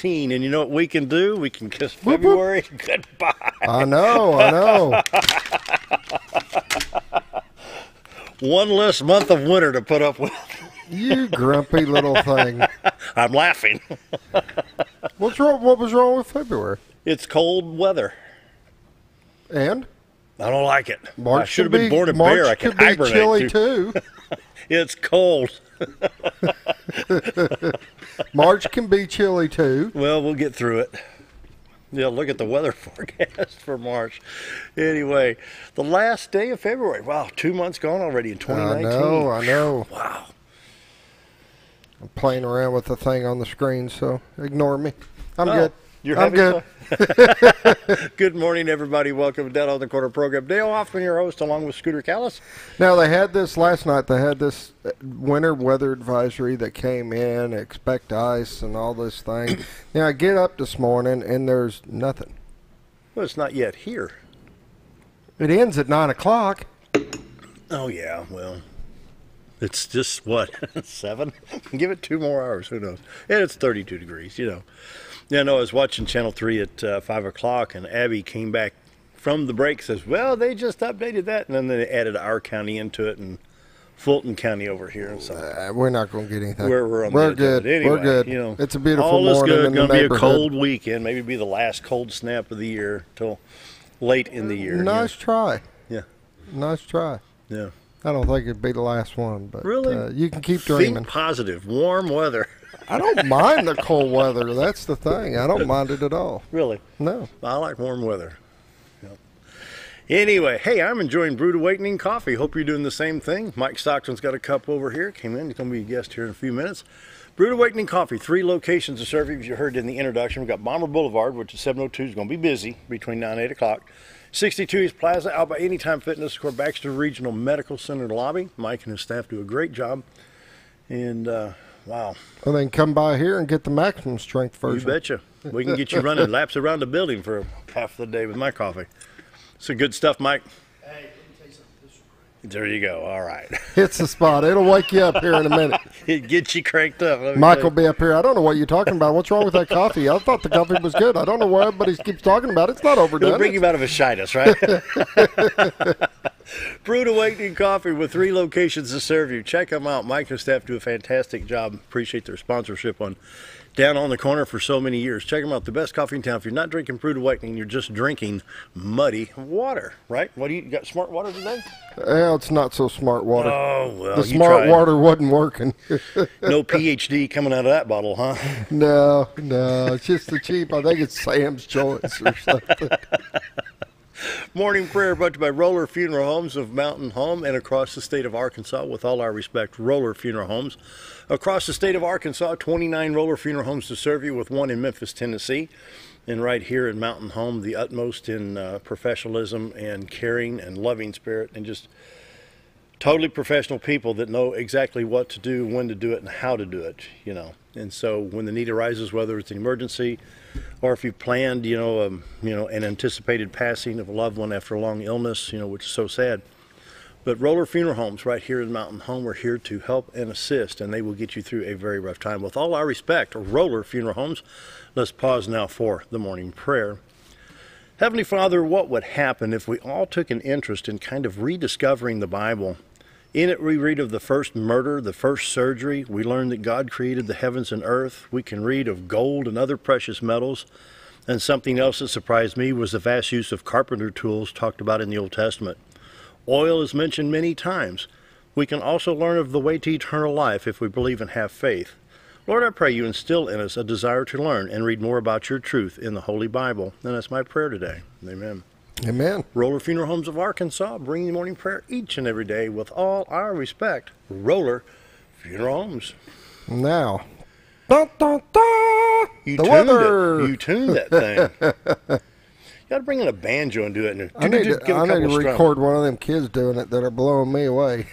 2019, and you know what we can do? We can kiss February goodbye. I know. One less month of winter to put up with. You grumpy little thing. I'm laughing. What's wrong? What was wrong with February? It's cold weather. And? I don't like it. March I should have been born a bear. I can hibernate. March could be chilly too. It's cold. March can be chilly too. Well, we'll get through it. Yeah, look at the weather forecast for March. Anyway, the last day of February. Wow, 2 months gone already in 2019. I know. Wow. I'm playing around with the thing on the screen, so ignore me. I'm good. I'm good. Good morning, everybody. Welcome to Down on the Corner program. Dale Hoffman, your host, along with Scooter Callis. Now, they had this last night. They had this winter weather advisory that came in, expect ice and all this thing. Now, I get up this morning, and there's nothing. Well, it's not yet here. It ends at 9 o'clock. Oh, yeah, well, it's just, what, 7? Give it 2 more hours, who knows. And it's 32 degrees, you know. Yeah, no, I was watching Channel 3 at 5 o'clock, and Abby came back from the break, says, well, they just updated that, and then they added our county into it, and Fulton County over here. And so we're not going to get anything. We're good. Anyway, we're good. You know, it's a beautiful all is morning good. in the Gonna neighborhood. Be a cold weekend, maybe be the last cold snap of the year till late in the year. Nice try. Yeah. Nice try. Yeah. I don't think it'd be the last one, but really, you can keep dreaming. Think positive, warm weather. I don't mind the cold weather. That's the thing. I don't mind it at all. Really? No. I like warm weather. Yep. Anyway, hey, I'm enjoying Brewed Awakening coffee. Hope you're doing the same thing. Mike Stockton's got a cup over here. Came in. He's going to be a guest here in a few minutes. Brewed Awakening coffee. 3 locations to serve you, as you heard in the introduction. We've got Bomber Boulevard, which is 702. Is going to be busy between 9 and 8 o'clock. 62 East Plaza, out by Anytime Fitness, of Baxter Regional Medical Center lobby. Mike and his staff do a great job. And, wow. Well, then come by here and get the maximum strength version. You betcha. We can get you running laps around the building for half the day with my coffee. So good stuff, Mike. Hey, let me tell you something. This is great. There you go. All right. It's the spot. It'll wake you up here in a minute. It gets you cranked up. Mike will be up here. I don't know what you're talking about. What's wrong with that coffee? I thought the coffee was good. I don't know why everybody keeps talking about it. It's not overdone. It'll bring you out of a shitus, right? Brewed Awakening coffee with 3 locations to serve you. Check them out. Mike and staff do a fantastic job. Appreciate their sponsorship on Down on the Corner for so many years. Check them out. The best coffee in town. If you're not drinking Brewed Awakening, you're just drinking muddy water, right? What do you got? Smart water today? Well, it's not so smart water. Oh, well, the smart water wasn't working. No PhD coming out of that bottle, huh? No. It's just the cheap. I think it's Sam's Choice or something. Morning prayer brought to you by Roller Funeral Homes of Mountain Home and across the state of Arkansas. With all our respect, Roller Funeral Homes. Across the state of Arkansas, 29 Roller Funeral Homes to serve you, with 1 in Memphis, Tennessee. And right here in Mountain Home, the utmost in professionalism and caring and loving spirit, and just totally professional people that know exactly what to do, when to do it, and how to do it, you know. And so when the need arises, whether it's an emergency or if you've planned, an anticipated passing of a loved one after a long illness, which is so sad. But Roller Funeral Homes right here in Mountain Home are here to help and assist, and they will get you through a very rough time. With all our respect, Roller Funeral Homes. Let's pause now for the morning prayer. Heavenly Father, what would happen if we all took an interest in kind of rediscovering the Bible? In it, we read of the first murder, the first surgery. We learn that God created the heavens and earth. We can read of gold and other precious metals. And something else that surprised me was the vast use of carpenter tools talked about in the Old Testament. Oil is mentioned many times. We can also learn of the way to eternal life if we believe and have faith. Lord, I pray you instill in us a desire to learn and read more about your truth in the Holy Bible. And that's my prayer today. Amen. Amen. Roller Funeral Homes of Arkansas, bringing the morning prayer each and every day with all our respect. Roller Funeral Homes. Now, dun, dun, dun, you the tuned weather. It. You tuned that thing. You got to bring in a banjo and do it. I need to record one of them kids doing it that are blowing me away.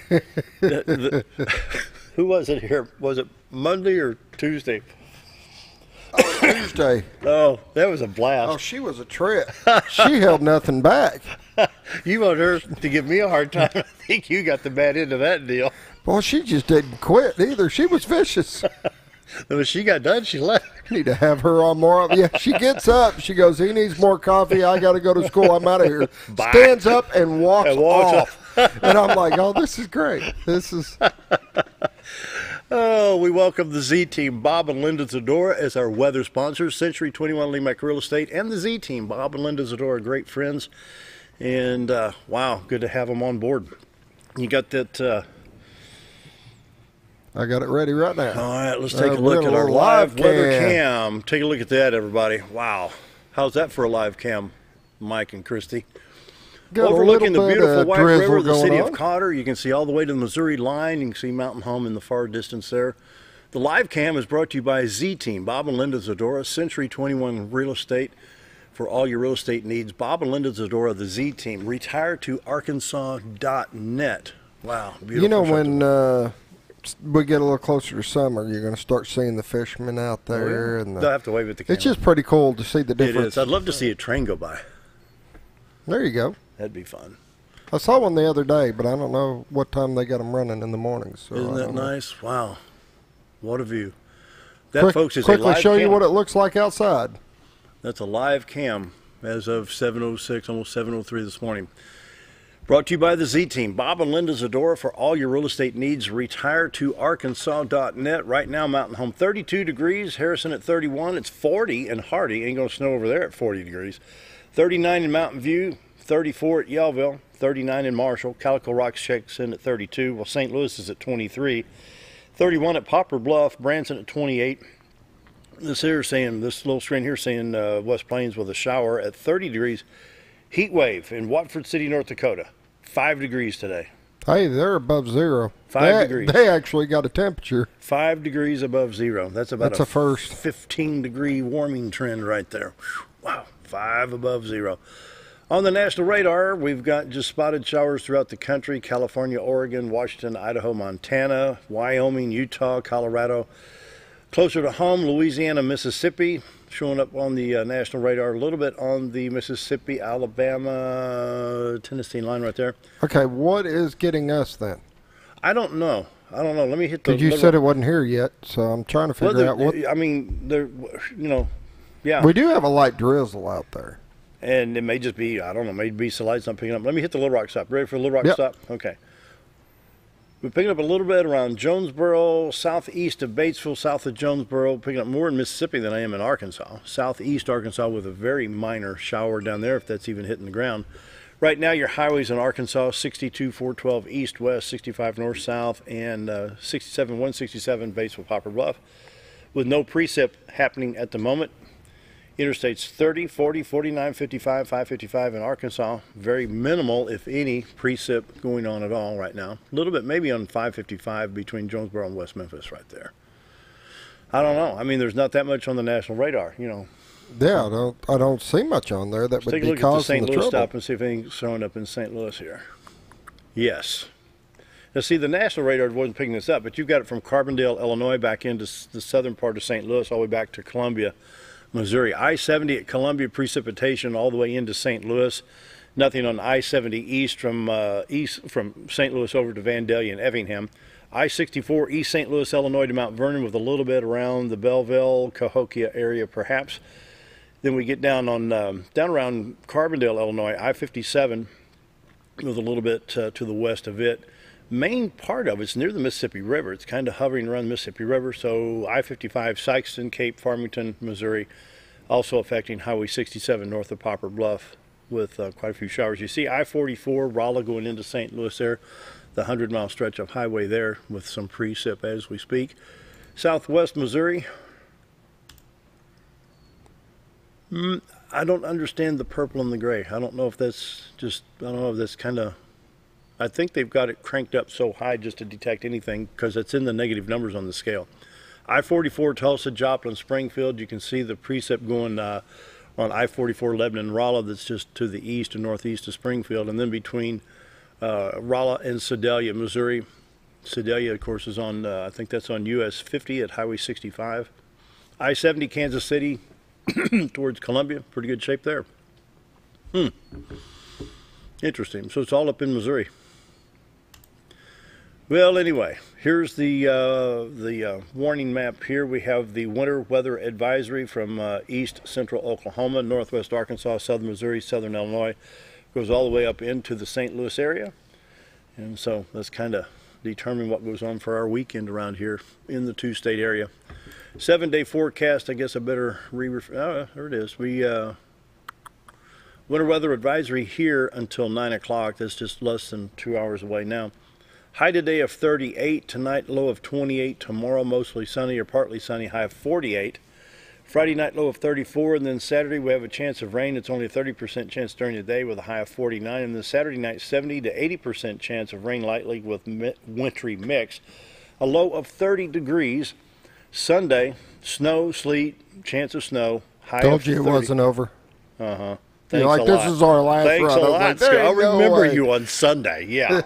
Who was it here? Was it Monday or Tuesday? Oh, Tuesday. Oh, that was a blast. Oh, she was a trip. She held nothing back. You want her to give me a hard time. I think you got the bad end of that deal. Well, she just didn't quit either. She was vicious. When she got done, she left. Need to have her on more. Yeah, she gets up. She goes, he needs more coffee. I got to go to school. I'm out of here. Bye. Stands up and walks walks off. And I'm like, oh, this is great. This is. Oh, we welcome the Z Team, Bob and Linda Zadora, as our weather sponsors. Century 21 Lemac Real Estate and the Z Team, Bob and Linda Zadora, great friends. And, wow, good to have them on board. You got that... I got it ready right now. All right, let's take a look at our live weather cam. Take a look at that, everybody. Wow. How's that for a live cam, Mike and Christy? Got Overlooking the beautiful White River, the city on. of Cotter. You can see all the way to the Missouri line. You can see Mountain Home in the far distance there. The live cam is brought to you by Z Team, Bob and Linda Zadora, Century 21 Real Estate for all your real estate needs. Bob and Linda Zadora, the Z Team. Retire to Arkansas.net. Wow, beautiful. You know, when we get a little closer to summer, you're going to start seeing the fishermen out there. And they'll have to wave at the camera. It's just pretty cool to see the difference. It is. I'd love to see a train go by. There you go. That'd be fun. I saw one the other day, but I don't know what time they got them running in the mornings. So isn't that nice? Wow. What a view. That, folks, is a quickly live show cam. you what it looks like outside. That's a live cam as of 7:06, almost 7:03 this morning. Brought to you by the Z Team, Bob and Linda Zadora, for all your real estate needs. Retire to Arkansas.net. Right now, Mountain Home 32 degrees, Harrison at 31. It's 40 in Hardy. Ain't going to snow over there at 40 degrees. 39 in Mountain View, 34 at Yellville, 39 in Marshall. Calico Rocks checks in at 32. Well, St. Louis is at 23. 31 at Poplar Bluff, Branson at 28. This little screen here saying West Plains with a shower at 30 degrees. Heat wave in Watford City, North Dakota. 5 degrees today. Hey, they're above zero. 5 degrees. They actually got a temperature. 5 degrees above zero. That's about a first. 15-degree warming trend right there. Wow, 5 above zero. On the national radar, we've got just spotted showers throughout the country. California, Oregon, Washington, Idaho, Montana, Wyoming, Utah, Colorado. Closer to home, Louisiana, Mississippi. Showing up on the national radar a little bit on the Mississippi, Alabama, Tennessee line right there. Okay, what is getting us then? I don't know. Let me hit the... Because you said it wasn't here yet, so I'm trying to figure out what... I mean, yeah. We do have a light drizzle out there. And it may just be, I don't know, maybe some lights not picking up. Let me hit the Little Rock stop. Ready for the Little Rock stop? Okay. We're picking up a little bit around Jonesboro, southeast of Batesville, south of Jonesboro. Picking up more in Mississippi than I am in Arkansas. Southeast Arkansas with a very minor shower down there, if that's even hitting the ground. Right now, your highways in Arkansas, 62, 412 east, west, 65 north, south, and 67, 167 Batesville, Poplar Bluff. With no precip happening at the moment. Interstates 30, 40, 49, 55, 555 in Arkansas. Very minimal, if any, precip going on at all right now. A little bit maybe on 555 between Jonesboro and West Memphis right there. I don't know. I mean, there's not that much on the national radar, you know. Yeah, I don't see much on there that would be causing the trouble. Take a look at the St. Louis stop and see if anything's showing up in St. Louis here. Yes. Now, see, the national radar wasn't picking this up, but you've got it from Carbondale, Illinois, back into the southern part of St. Louis, all the way back to Columbia, Missouri. I-70 at Columbia, precipitation all the way into St. Louis. Nothing on I-70 east from St. Louis over to Vandalia and Effingham. I-64 East St. Louis, Illinois to Mount Vernon with a little bit around the Belleville, Cahokia area perhaps. Then we get down around Carbondale, Illinois, I-57 with a little bit to the west of it. Main part of it's near the Mississippi River. It's kind of hovering around the Mississippi River. So I-55, Sykeston, Cape, Farmington, Missouri, also affecting Highway 67 north of Poplar Bluff with quite a few showers. You see I-44, Rolla going into St. Louis there, the 100-mile stretch of highway there with some precip as we speak. Southwest Missouri. I don't understand the purple and the gray. I don't know if that's kind of... I think they've got it cranked up so high just to detect anything because it's in the negative numbers on the scale. I-44 Tulsa, Joplin, Springfield. You can see the precip going on I-44 Lebanon, Rolla that's just to the east and northeast of Springfield. And then between Rolla and Sedalia, Missouri. Sedalia, of course, is on, I think that's on US 50 at Highway 65. I-70 Kansas City towards Columbia. Pretty good shape there. Interesting. So it's all up in Missouri. Well, anyway, here's the warning map here. We have the winter weather advisory from east central Oklahoma, northwest Arkansas, southern Missouri, southern Illinois. Goes all the way up into the St. Louis area. And so let's kind of determine what goes on for our weekend around here in the two-state area. 7-day forecast, I guess I better there it is. Winter weather advisory here until 9 o'clock. That's just less than 2 hours away now. High today of 38, tonight low of 28, tomorrow mostly sunny or partly sunny, high of 48. Friday night low of 34, and then Saturday we have a chance of rain. It's only a 30% chance during the day with a high of 49, and then Saturday night 70 to 80% chance of rain lightly with wintry mix. A low of 30 degrees. Sunday, snow, sleet, chance of snow, high Told of you 30. it wasn't over. Uh-huh. You're like, this is our last Thanks run. a lot, Like, Scott. I'll remember way. you on Sunday. Yeah.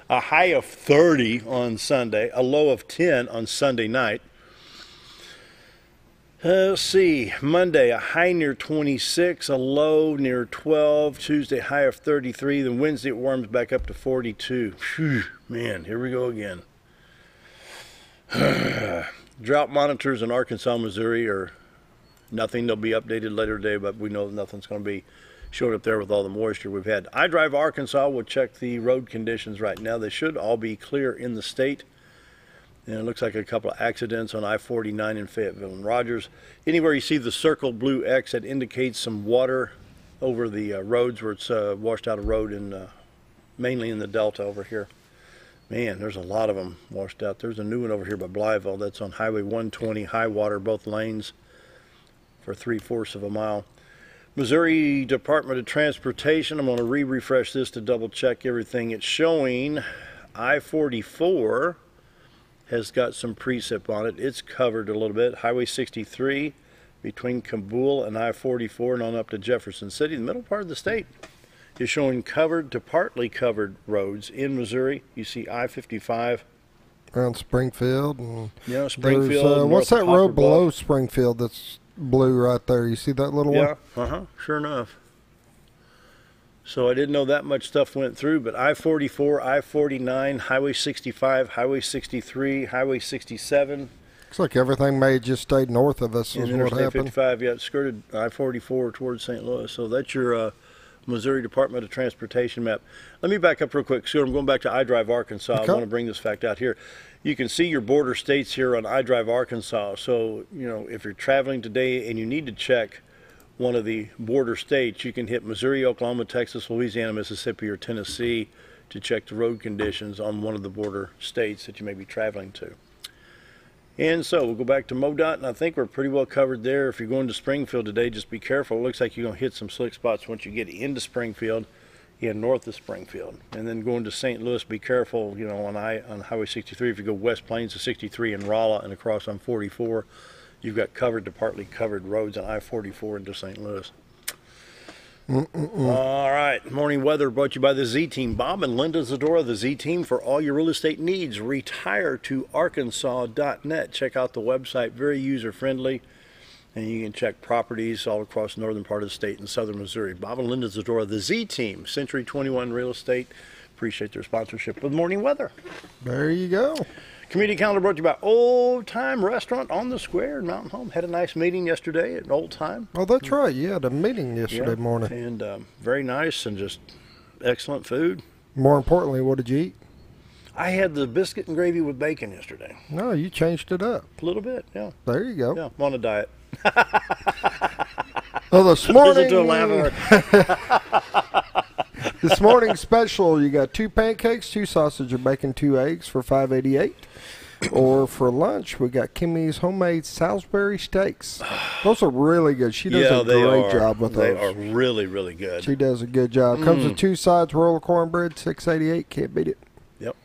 A high of 30 on Sunday, a low of 10 on Sunday night. Let's see. Monday, a high near 26, a low near 12. Tuesday, high of 33. Then Wednesday, it warms back up to 42. Phew, man, here we go again. Drought monitors in Arkansas, Missouri are nothing. They'll be updated later today, but we know nothing's going to be showing up there with all the moisture we've had. iDrive Arkansas will check the road conditions right now. They should all be clear in the state. And it looks like a couple of accidents on I-49 in Fayetteville and Rogers. Anywhere you see the circled blue X, that indicates some water over the roads where it's washed out a road, in, mainly in the Delta over here. Man, there's a lot of them washed out. There's a new one over here by Blytheville. That's on Highway 120, high water, both lanes for 3/4 of a mile. Missouri Department of Transportation, I'm going to refresh this to double check everything. It's showing I-44 has got some precip on it. It's covered a little bit. Highway 63 between Cabool and I-44 and on up to Jefferson City, the middle part of the state, is showing covered to partly covered roads in Missouri. You see I-55 around Springfield. And yeah, Springfield. what's that north of road Poplar below Bluff. Springfield that's blue right there? You see that little one? Yeah, sure enough. So I didn't know that much stuff went through, but I-44, I-49, Highway 65, Highway 63, Highway 67, Looks like everything may just stay north of us is and what Interstate happened. 55. Yeah, it skirted I-44 towards St. Louis. So that's your Missouri Department of Transportation map. Let me back up real quick. So I'm going back to iDrive Arkansas. Okay. I want to bring this fact out here. You can see your border states here on iDrive Arkansas. So, you know, if you're traveling today and you need to check one of the border states, you can hit Missouri, Oklahoma, Texas, Louisiana, Mississippi, or Tennessee to check the road conditions on one of the border states that you may be traveling to. And so we'll go back to MoDOT, and I think we're pretty well covered there. If you're going to Springfield today, just be careful. It looks like you're going to hit some slick spots once you get into Springfield and north of Springfield. And then going to St. Louis, be careful, you know, on Highway 63. If you go West Plains to 63 in Rolla and across on 44, you've got covered to partly covered roads on I-44 into St. Louis. All right, morning weather brought to you by the Z-Team. Bob and Linda Zadora, the Z-Team, for all your real estate needs. Retireto-arkansas.net. Check out the website, very user-friendly, and you can check properties all across the northern part of the state in southern Missouri. Bob and Linda Zadora, the Z-Team, Century 21 Real Estate. Appreciate their sponsorship of morning weather. There you go. Community calendar brought to you by Old Time Restaurant on the Square in Mountain Home. Had a nice meeting yesterday at Old Time. Oh, that's right. You had a meeting yesterday morning. And very nice and just excellent food. More importantly, what did you eat? I had the biscuit and gravy with bacon yesterday. No, you changed it up. A little bit, yeah. There you go. Yeah, I'm on a diet. Well, this morning, Listen to a laugh. this morning's special, you got 2 pancakes, 2 sausage or bacon, 2 eggs for $5.88. Or for lunch, we got Kimmy's homemade Salisbury steaks. Those are really good. She does a great job with those. They are really, really good. She does a good job. Comes with 2 sides, roll of cornbread, $6.88. Can't beat it. Yep.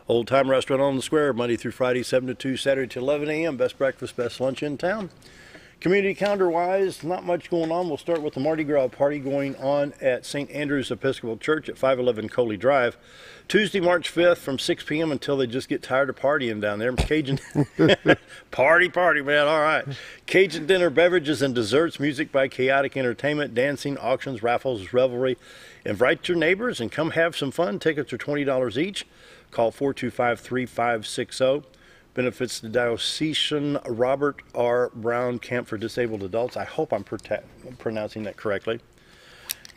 Old Time Restaurant on the Square, Monday through Friday, 7 to 2, Saturday to 11 a.m. Best breakfast, best lunch in town. Community calendar-wise, not much going on. We'll start with the Mardi Gras party going on at St. Andrew's Episcopal Church at 511 Coley Drive. Tuesday, March 5th from 6 p.m. until they just get tired of partying down there. Cajun party, man. All right. Cajun dinner, beverages, and desserts, music by Chaotic Entertainment, dancing, auctions, raffles, revelry. Invite your neighbors and come have some fun. Tickets are $20 each. Call 425-3560. Benefits the Diocesan Robert R. Brown Camp for Disabled Adults. I hope I'm pronouncing that correctly.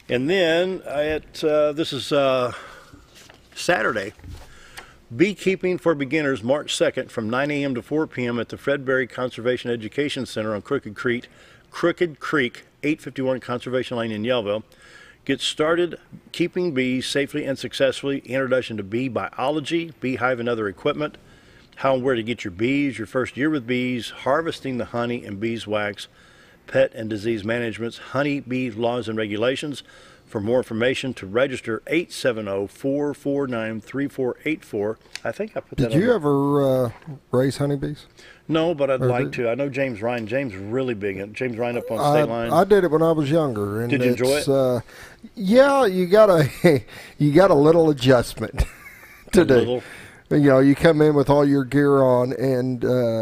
And then this is Saturday, Beekeeping for Beginners, March 2nd from 9 a.m. to 4 p.m. at the Fredberry Conservation Education Center on Crooked Creek, 851 Conservation Lane in Yellville. Get started keeping bees safely and successfully. Introduction to bee biology, beehive and other equipment, how and where to get your bees, your first year with bees, harvesting the honey and beeswax, pet and disease management, honey bee laws and regulations. For more information, to register, 870-449-3484. I think I put that on. Did you ever raise honeybees? No, but I'd like to. I know James Ryan. James really big. James Ryan up on State Line. I did it when I was younger. And did you enjoy it? Yeah, you got a little adjustment to do. You know, you come in with all your gear on, and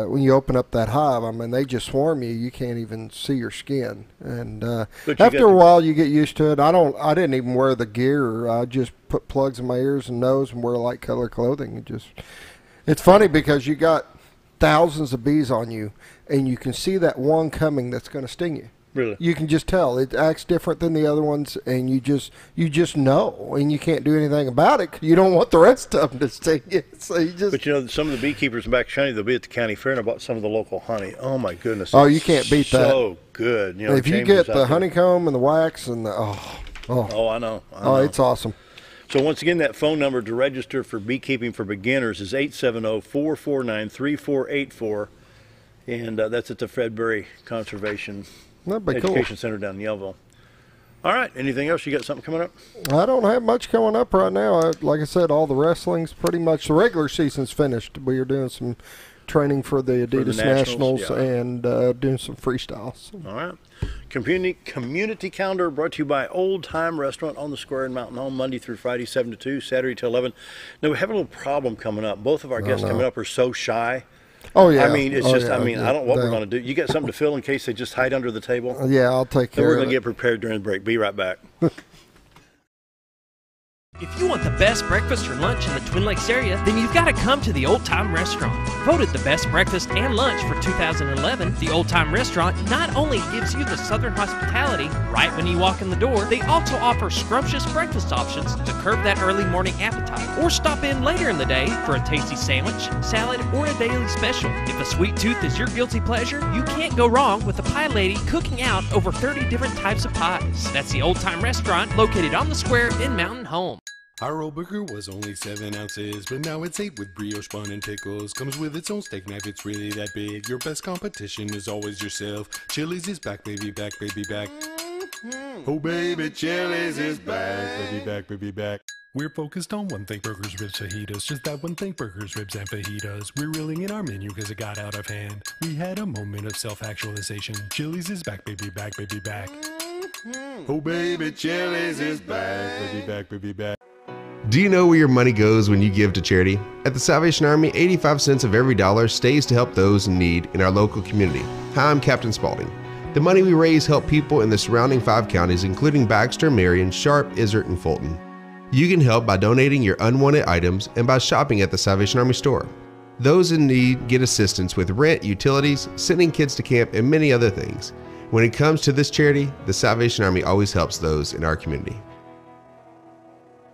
when you open up that hive, I mean, they just swarm you. You can't even see your skin. And after a while, you get used to it. I didn't even wear the gear. I just put plugs in my ears and nose and wear light color clothing. It's funny because you got thousands of bees on you, and you can see that one coming that's going to sting you. Really? You can just tell. It acts different than the other ones, and you just know, and you can't do anything about it 'cause you don't want the rest of them to sting you. So you just. But you know, some of the beekeepers in Back County, they'll be at the county fair, and I bought some of the local honey. Oh my goodness! Oh, you can't beat that. So good. You know, if you get the honeycomb and the wax and the oh, I know. It's awesome. So once again, that phone number to register for Beekeeping for Beginners is 870-449-3484, and that's at the Fredberry Conservation Education Center down in Yellville. All right. Anything else? You got something coming up? I don't have much coming up right now. Like I said, all the wrestling's pretty much, the regular season's finished. We are doing some training for the Adidas Nationals and doing some freestyles. All right. Community calendar brought to you by Old Time Restaurant on the Square in Mountain Home, Monday through Friday, 7 to 2, Saturday to 11. Now, we have a little problem coming up. Both of our guests coming up are so shy. Oh, yeah. I mean, it's I don't know what we're going to do. You got something to fill in case they just hide under the table? Yeah, I'll take care of it. We're going to get prepared during the break. Be right back. If you want the best breakfast or lunch in the Twin Lakes area, then you've got to come to the Old Time Restaurant. Voted the best breakfast and lunch for 2011, the Old Time Restaurant not only gives you the Southern hospitality right when you walk in the door, they also offer scrumptious breakfast options to curb that early morning appetite. Or stop in later in the day for a tasty sandwich, salad, or a daily special. If a sweet tooth is your guilty pleasure, you can't go wrong with the Pie Lady cooking out over 30 different types of pies. That's the Old Time Restaurant located on the square in Mountain Home. Our old burger was only 7 ounces, but now it's 8 with brioche bun and pickles. Comes with its own steak knife, it's really that big. Your best competition is always yourself. Chili's is back, baby, back, baby, back. Oh, baby, Chili's is back, baby, back, baby, back. We're focused on one thing, burgers, ribs, fajitas. Just that one thing, burgers, ribs, and fajitas. We're reeling in our menu because it got out of hand. We had a moment of self-actualization. Chili's is back, baby, back, baby, back. Oh, baby, Chili's is back, baby, back, baby, back. Do you know where your money goes when you give to charity? At the Salvation Army, 85 cents of every dollar stays to help those in need in our local community. Hi, I'm Captain Spaulding. The money we raise help people in the surrounding 5 counties, including Baxter, Marion, Sharp, Izzard, and Fulton. You can help by donating your unwanted items and by shopping at the Salvation Army store. Those in need get assistance with rent, utilities, sending kids to camp, and many other things. When it comes to this charity, the Salvation Army always helps those in our community.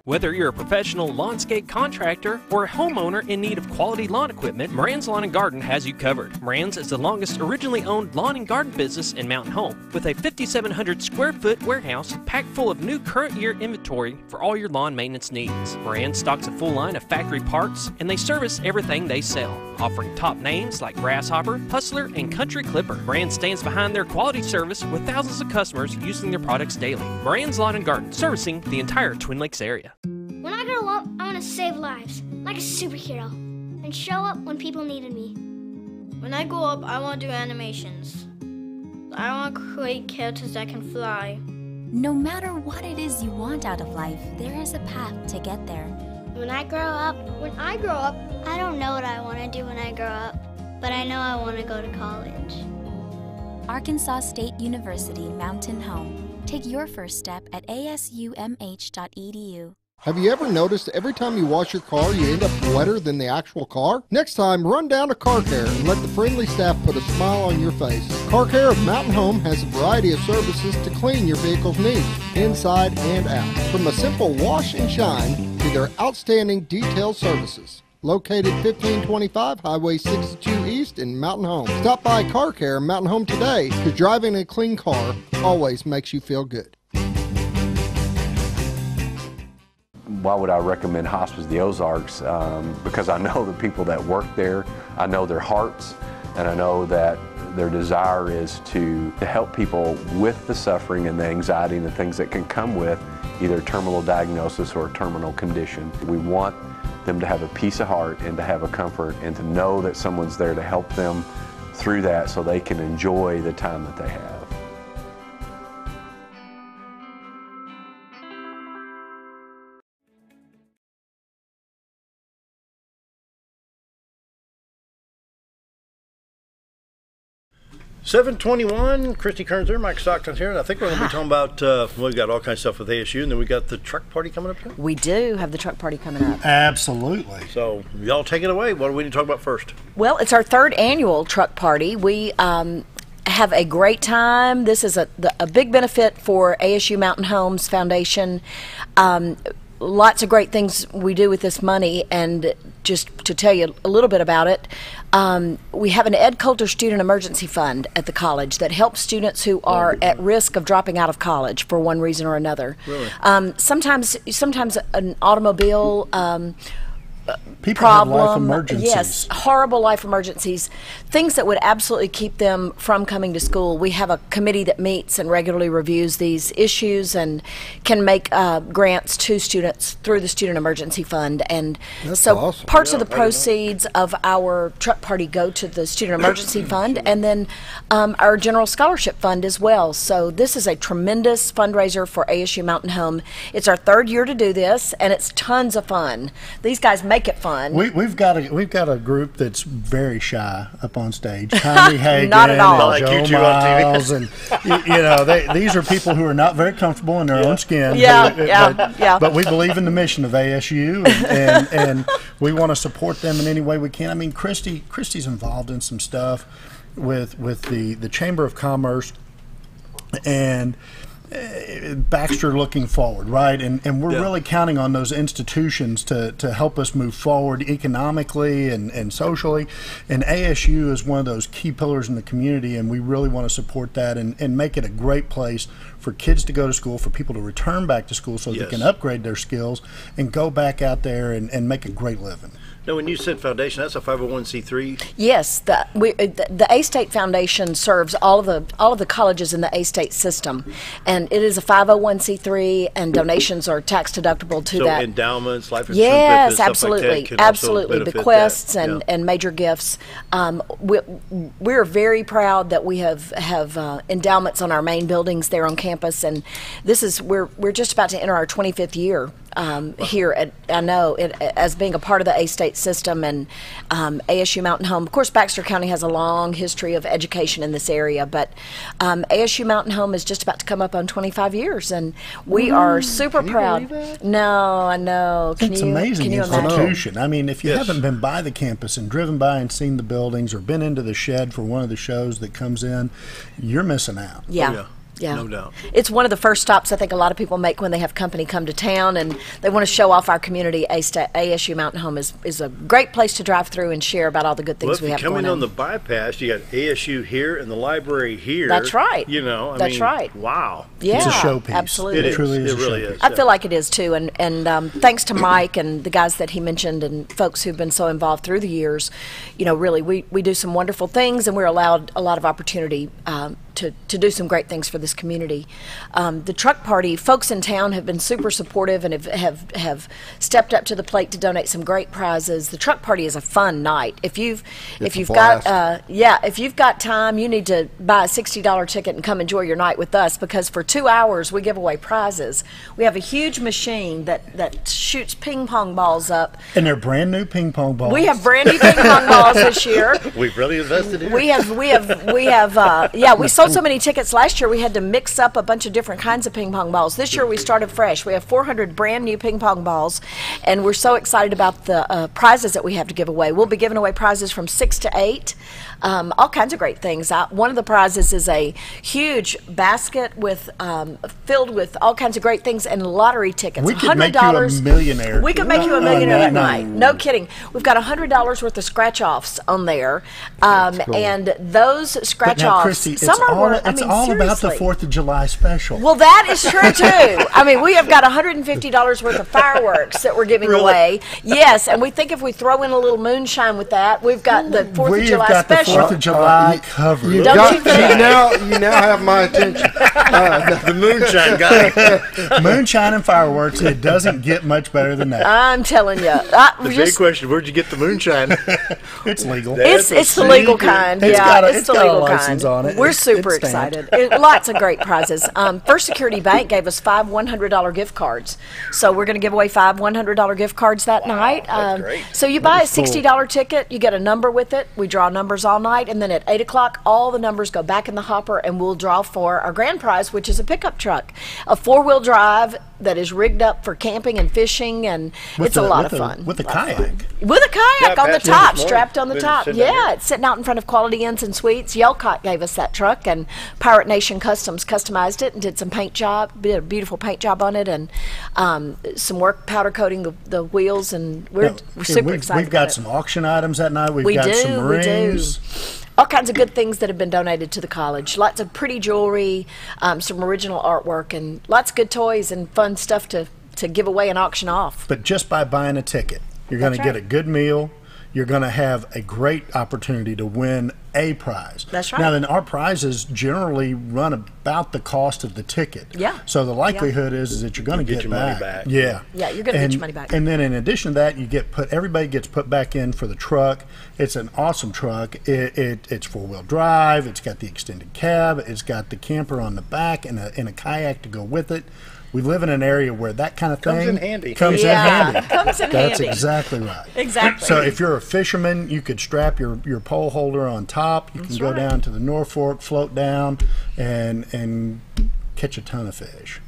Whether you're a professional lawnscape contractor or a homeowner in need of quality lawn equipment, Moran's Lawn and Garden has you covered. Moran's is the longest originally owned lawn and garden business in Mountain Home, with a 5,700 square foot warehouse packed full of new current year inventory for all your lawn maintenance needs. Moran stocks a full line of factory parts, and they service everything they sell, offering top names like Grasshopper, Hustler, and Country Clipper. Moran stands behind their quality service with thousands of customers using their products daily. Moran's Lawn and Garden, servicing the entire Twin Lakes area. When I grow up, I want to save lives, like a superhero, and show up when people needed me. When I grow up, I want to do animations. I want to create characters that can fly. No matter what it is you want out of life, there is a path to get there. When I grow up, I don't know what I want to do when I grow up, but I know I want to go to college. Arkansas State University Mountain Home. Take your first step at asumh.edu. Have you ever noticed every time you wash your car, you end up wetter than the actual car? Next time, run down to Car Care and let the friendly staff put a smile on your face. Car Care of Mountain Home has a variety of services to clean your vehicle's needs, inside and out. From a simple wash and shine to their outstanding detailed services. Located 1525 Highway 62 East in Mountain Home. Stop by Car Care Mountain Home today, because driving a clean car always makes you feel good. Why would I recommend Hospice of the Ozarks? Because I know the people that work there, I know their hearts, and I know that their desire is to help people with the suffering and the anxiety and the things that can come with either a terminal diagnosis or a terminal condition. We want them to have a peace of heart and to have a comfort and to know that someone's there to help them through that so they can enjoy the time that they have. $7:21. Christy Keirn's here, Mike Stockton's here, and I think we're going to be talking about, we've got all kinds of stuff with ASU, and then we got the truck party coming up here. We do have the truck party coming up. Absolutely. So, y'all take it away. What do we need to talk about first? Well, it's our third annual truck party. We have a great time. This is a big benefit for ASU Mountain Homes Foundation. Lots of great things we do with this money, and just to tell you a little bit about it, we have an Ed Coulter Student Emergency Fund at the college that helps students who are at risk of dropping out of college for one reason or another. Really? Sometimes an automobile People problem, have life emergencies. yes, horrible life emergencies, things that would absolutely keep them from coming to school. We have a committee that meets and regularly reviews these issues and can make grants to students through the Student Emergency Fund. And That's so awesome. parts of the proceeds of our truck party go to the Student Emergency Fund, and then our General Scholarship Fund as well. So this is a tremendous fundraiser for ASU Mountain Home. It's our third year to do this, and it's tons of fun. These guys make it fun. We've got a group that's very shy up on stage. Tommy Hagen Not at all. and Like you Joe two on TV. Miles, and these are people who are not very comfortable in their own skin. Yeah. But we believe in the mission of ASU, and we want to support them in any way we can. I mean, Christy's involved in some stuff with the Chamber of Commerce and Baxter looking forward, right? And we're really counting on those institutions to help us move forward economically and socially. And ASU is one of those key pillars in the community, and we really want to support that and make it a great place for kids to go to school, for people to return back to school so they can upgrade their skills and go back out there and make a great living. Now, when you said foundation, that's a 501c3. Yes, the A-State Foundation serves all of the colleges in the A-State system, and it is a 501c3, and donations are tax deductible to that. So endowments, life insurance Yes, benefits, absolutely, stuff like that can also absolutely. benefit Bequests that. and major gifts. We're very proud that we have endowments on our main buildings there on campus, and we're just about to enter our 25th year here at as being a part of the A-State system, and ASU Mountain Home. Of course, Baxter County has a long history of education in this area, but ASU Mountain Home is just about to come up on 25 years, and we are super proud. No, I know. It's amazing can you institution. I mean, if you haven't been by the campus and driven by and seen the buildings or been into the shed for one of the shows that comes in, you're missing out. Yeah. Yeah, no doubt. It's one of the first stops I think a lot of people make when they have company come to town and they want to show off our community. ASU Mountain Home is a great place to drive through and share about all the good things we have going on. If you come in on the bypass, you got ASU here and the library here. That's right. That's right. Wow. Yeah, it's a showpiece. Absolutely. It truly is. It really is. I feel like it is too, and thanks to Mike and the guys that he mentioned and folks who've been so involved through the years, really we do some wonderful things, and we're allowed a lot of opportunity to do some great things for this community. The truck party, folks in town have been super supportive and have stepped up to the plate to donate some great prizes. The truck party is a fun night. If you've got time, you need to buy a $60 ticket and come enjoy your night with us, because for 2 hours we give away prizes. We have a huge machine that shoots ping pong balls up. And they're brand new ping pong balls. We have brand new ping pong balls this year. We've really invested in it. We sold so many tickets last year we had to mix up a bunch of different kinds of ping pong balls. This year we started fresh. We have 400 brand new ping pong balls, and we're so excited about the prizes that we have to give away. We'll be giving away prizes from 6 to 8. All kinds of great things. One of the prizes is a huge basket filled with all kinds of great things and lottery tickets. We could make you a millionaire. We could make you a millionaire that night. No kidding. We've got $100 worth of scratch-offs on there, and those scratch-offs. Christy, it's all about the 4th of July special. Well, that is true too. I mean, we have got $150 worth of fireworks that we're giving away. Yes, and we think if we throw in a little moonshine with that, we've got the 4th of July special. The 4th of July covered. You now have my attention. The moonshine guy. Moonshine and fireworks. It doesn't get much better than that. I'm telling you. The big question: where'd you get the moonshine? It's legal. It's the legal kind. It's got a license on it. We're super excited. Lots of great prizes. First Security Bank gave us 5 $100 gift cards, so we're going to give away 5 $100 gift cards that night. That's great. So you buy a $60 ticket, you get a number with it. We draw numbers all night, and then at 8 o'clock, all the numbers go back in the hopper, and we'll draw for our grand prize, which is a pickup truck, a 4-wheel drive that is rigged up for camping and fishing, and it's a lot of fun. With a kayak. With a kayak on the top, strapped on the Been top. sitting out Yeah, here. it's sitting out in front of Quality Inns and Suites. Yelcott gave us that truck, and Pirate Nation Customs customized it and did some paint job, did a beautiful paint job on it, and some work powder coating the wheels, and we're super excited. We've got about some auction items that night. We got do, some we do. rings. All kinds of good things that have been donated to the college. Lots of pretty jewelry, some original artwork, and lots of good toys and fun stuff to give away and auction off. But just by buying a ticket, you're going to get a good meal. You're going to have a great opportunity to win a prize. That's right. Now, then our prizes generally run about the cost of the ticket. Yeah. So the likelihood is that you're going to get your money back. Yeah. Yeah, you're going to get your money back. And then in addition to that, everybody gets put back in for the truck. It's an awesome truck. It's 4-wheel drive. It's got the extended cab. It's got the camper on the back and a kayak to go with it. We live in an area where that kind of thing Comes in handy. Comes in handy. Comes in That's handy. exactly right. Exactly. So if you're a fisherman, you could strap your pole holder on top. You can go down to the North Fork, float down, and catch a ton of fish.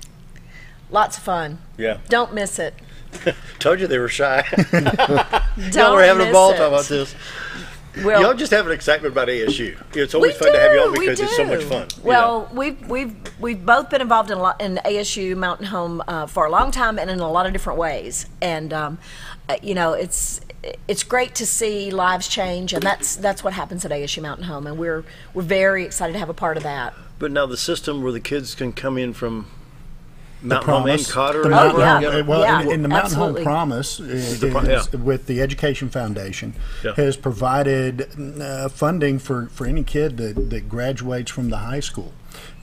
Lots of fun. Yeah. Don't miss it. Told you they were shy. Don't Y'all were having a miss ball it. talking about this. Well, Y'all just have an excitement about ASU. It's always fun to have you on because it's so much fun. Well, we've both been involved in ASU Mountain Home for a long time and in a lot of different ways, and it's great to see lives change, and that's what happens at ASU Mountain Home, and we're very excited to have a part of that. But now the system where the kids can come in from Mountain Home and Promise. Cotter. The and Mountain everywhere. Home- well, Yeah, in the Mountain absolutely. Home Promise is, yeah. with the Education Foundation Yeah. has provided funding for any kid that graduates from the high school.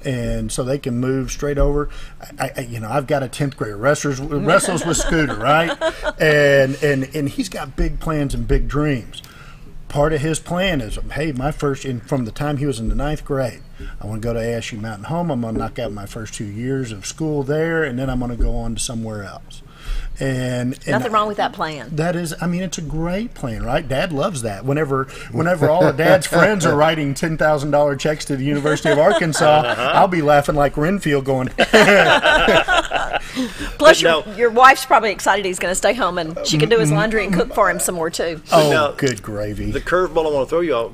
And so they can move straight over. I've got a 10th grader wrestles with Scooter, right? And he's got big plans and big dreams. Part of his plan is, hey, from the time he was in the 9th grade, I want to go to ASU Mountain Home. I'm going to knock out my first 2 years of school there, and then I'm going to go on to somewhere else. And Nothing wrong with that plan. that is, it's a great plan, right? Dad loves that. Whenever all of Dad's friends are writing $10,000 checks to the University of Arkansas, I'll be laughing like Renfield going. Plus, your wife's probably excited he's going to stay home and she can do his laundry and cook for him some more too. Oh, now, good gravy. The curveball I want to throw y'all,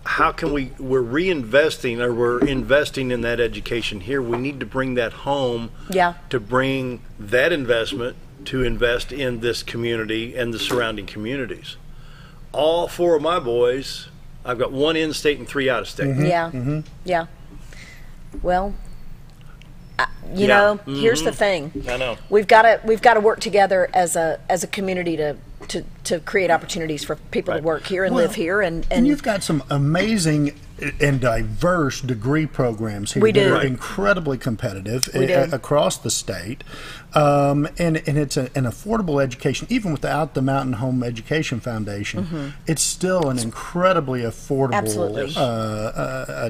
how can we're reinvesting or we're investing in that education here. We need to bring that home to bring that investment to invest in this community and the surrounding communities. All 4 of my boys, I've got 1 in-state and 3 out-of-state. Yeah. Well, here's the thing. I know. We've got to work together as a community to create opportunities for people to work here and live here. And you've got some amazing and diverse degree programs here. We do. They're incredibly competitive across the state. And it's an affordable education. Even without the Mountain Home Education Foundation, it's still an incredibly affordable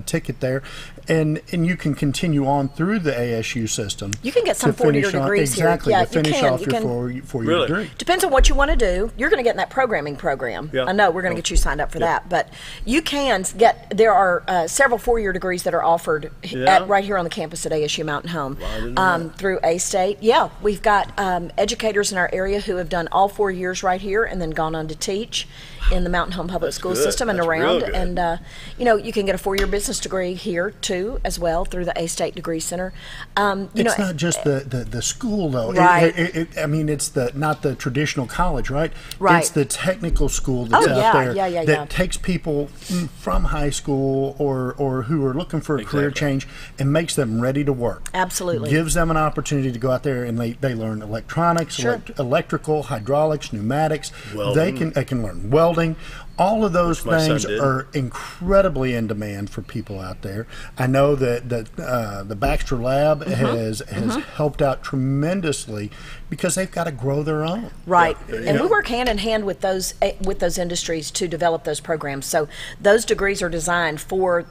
ticket there. And you can continue on through the ASU system. You can get some 4-year degrees exactly, here. Yeah, to finish off your four-year degree. Depends on what you want to do. You're going to get in that programming program. Yeah. I know we're going to get you signed up for that. But you can get, there are several 4-year degrees that are offered right here on the campus at ASU Mountain Home through A-State. Yeah, we've got educators in our area who have done all 4 years right here and then gone on to teach in the Mountain Home Public School system and around. And, you can get a 4-year business degree here, too, as well, through the A-State Degree Center. It's not just the school, though. Right. It's not the traditional college, right? Right. It's the technical school that's out there that takes people from high school or who are looking for a career change and makes them ready to work. Absolutely. Gives them an opportunity to go out there and they learn electronics, electrical, hydraulics, pneumatics. Welding. They can learn welding. All of those things are incredibly in demand for people out there. I know that the Baxter Lab has helped out tremendously because they've got to grow their own. Right, and we work hand in hand with those industries to develop those programs. So those degrees are designed for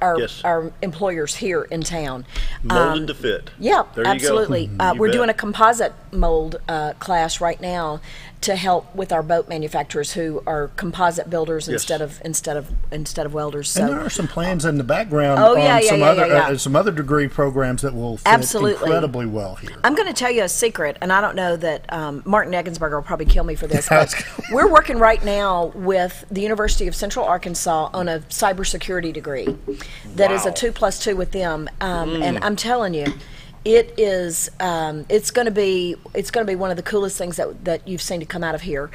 our employers here in town. Molded to fit. Yeah, there you absolutely. Go. We're doing a composite mold class right now to help with our boat manufacturers who are composite builders instead of welders. So. And there are some plans in the background on some other degree programs that will fit incredibly well here. I'm going to tell you a secret, and I don't know that Martin Eggensberger will probably kill me for this, but we're working right now with the University of Central Arkansas on a cybersecurity degree that is a 2+2 with them, and I'm telling you, it is. It's going to be one of the coolest things that you've seen to come out of here.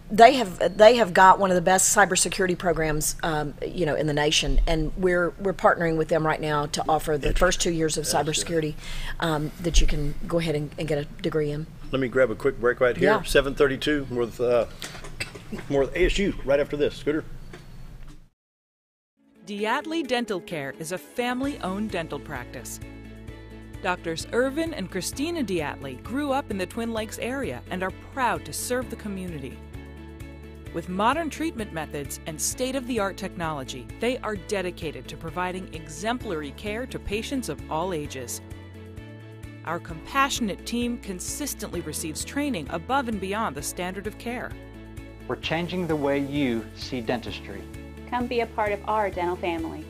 They have got one of the best cybersecurity programs, in the nation, and we're partnering with them right now to offer the first 2 years of cybersecurity that you can go ahead and get a degree in. Let me grab a quick break right here. Yeah. 7:32 with more with ASU right after this. Scooter. Diatley Dental Care is a family-owned dental practice. Doctors Irvin and Christina Diatley grew up in the Twin Lakes area and are proud to serve the community. With modern treatment methods and state-of-the-art technology, they are dedicated to providing exemplary care to patients of all ages. Our compassionate team consistently receives training above and beyond the standard of care. We're changing the way you see dentistry. Come be a part of our dental family.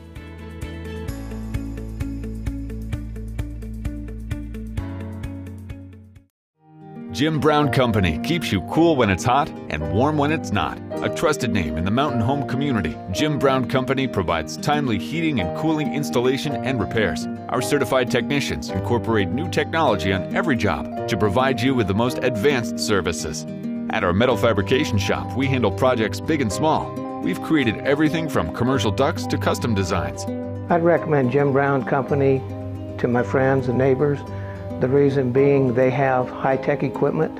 Jim Brown Company keeps you cool when it's hot and warm when it's not. A trusted name in the mountain home community, Jim Brown Company provides timely heating and cooling installation and repairs. Our certified technicians incorporate new technology on every job to provide you with the most advanced services. At our metal fabrication shop, we handle projects big and small. We've created everything from commercial ducts to custom designs. I'd recommend Jim Brown Company to my friends and neighbors. The reason being they have high-tech equipment.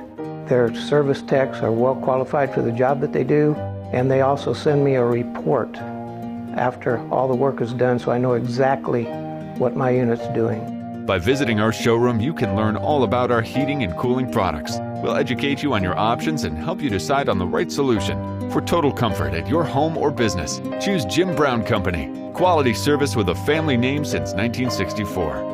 Their service techs are well qualified for the job that they do, and they also send me a report after all the work is done so I know exactly what my unit's doing. By visiting our showroom, you can learn all about our heating and cooling products. We'll educate you on your options and help you decide on the right solution. For total comfort at your home or business, choose Jim Brown Company. Quality service with a family name since 1964.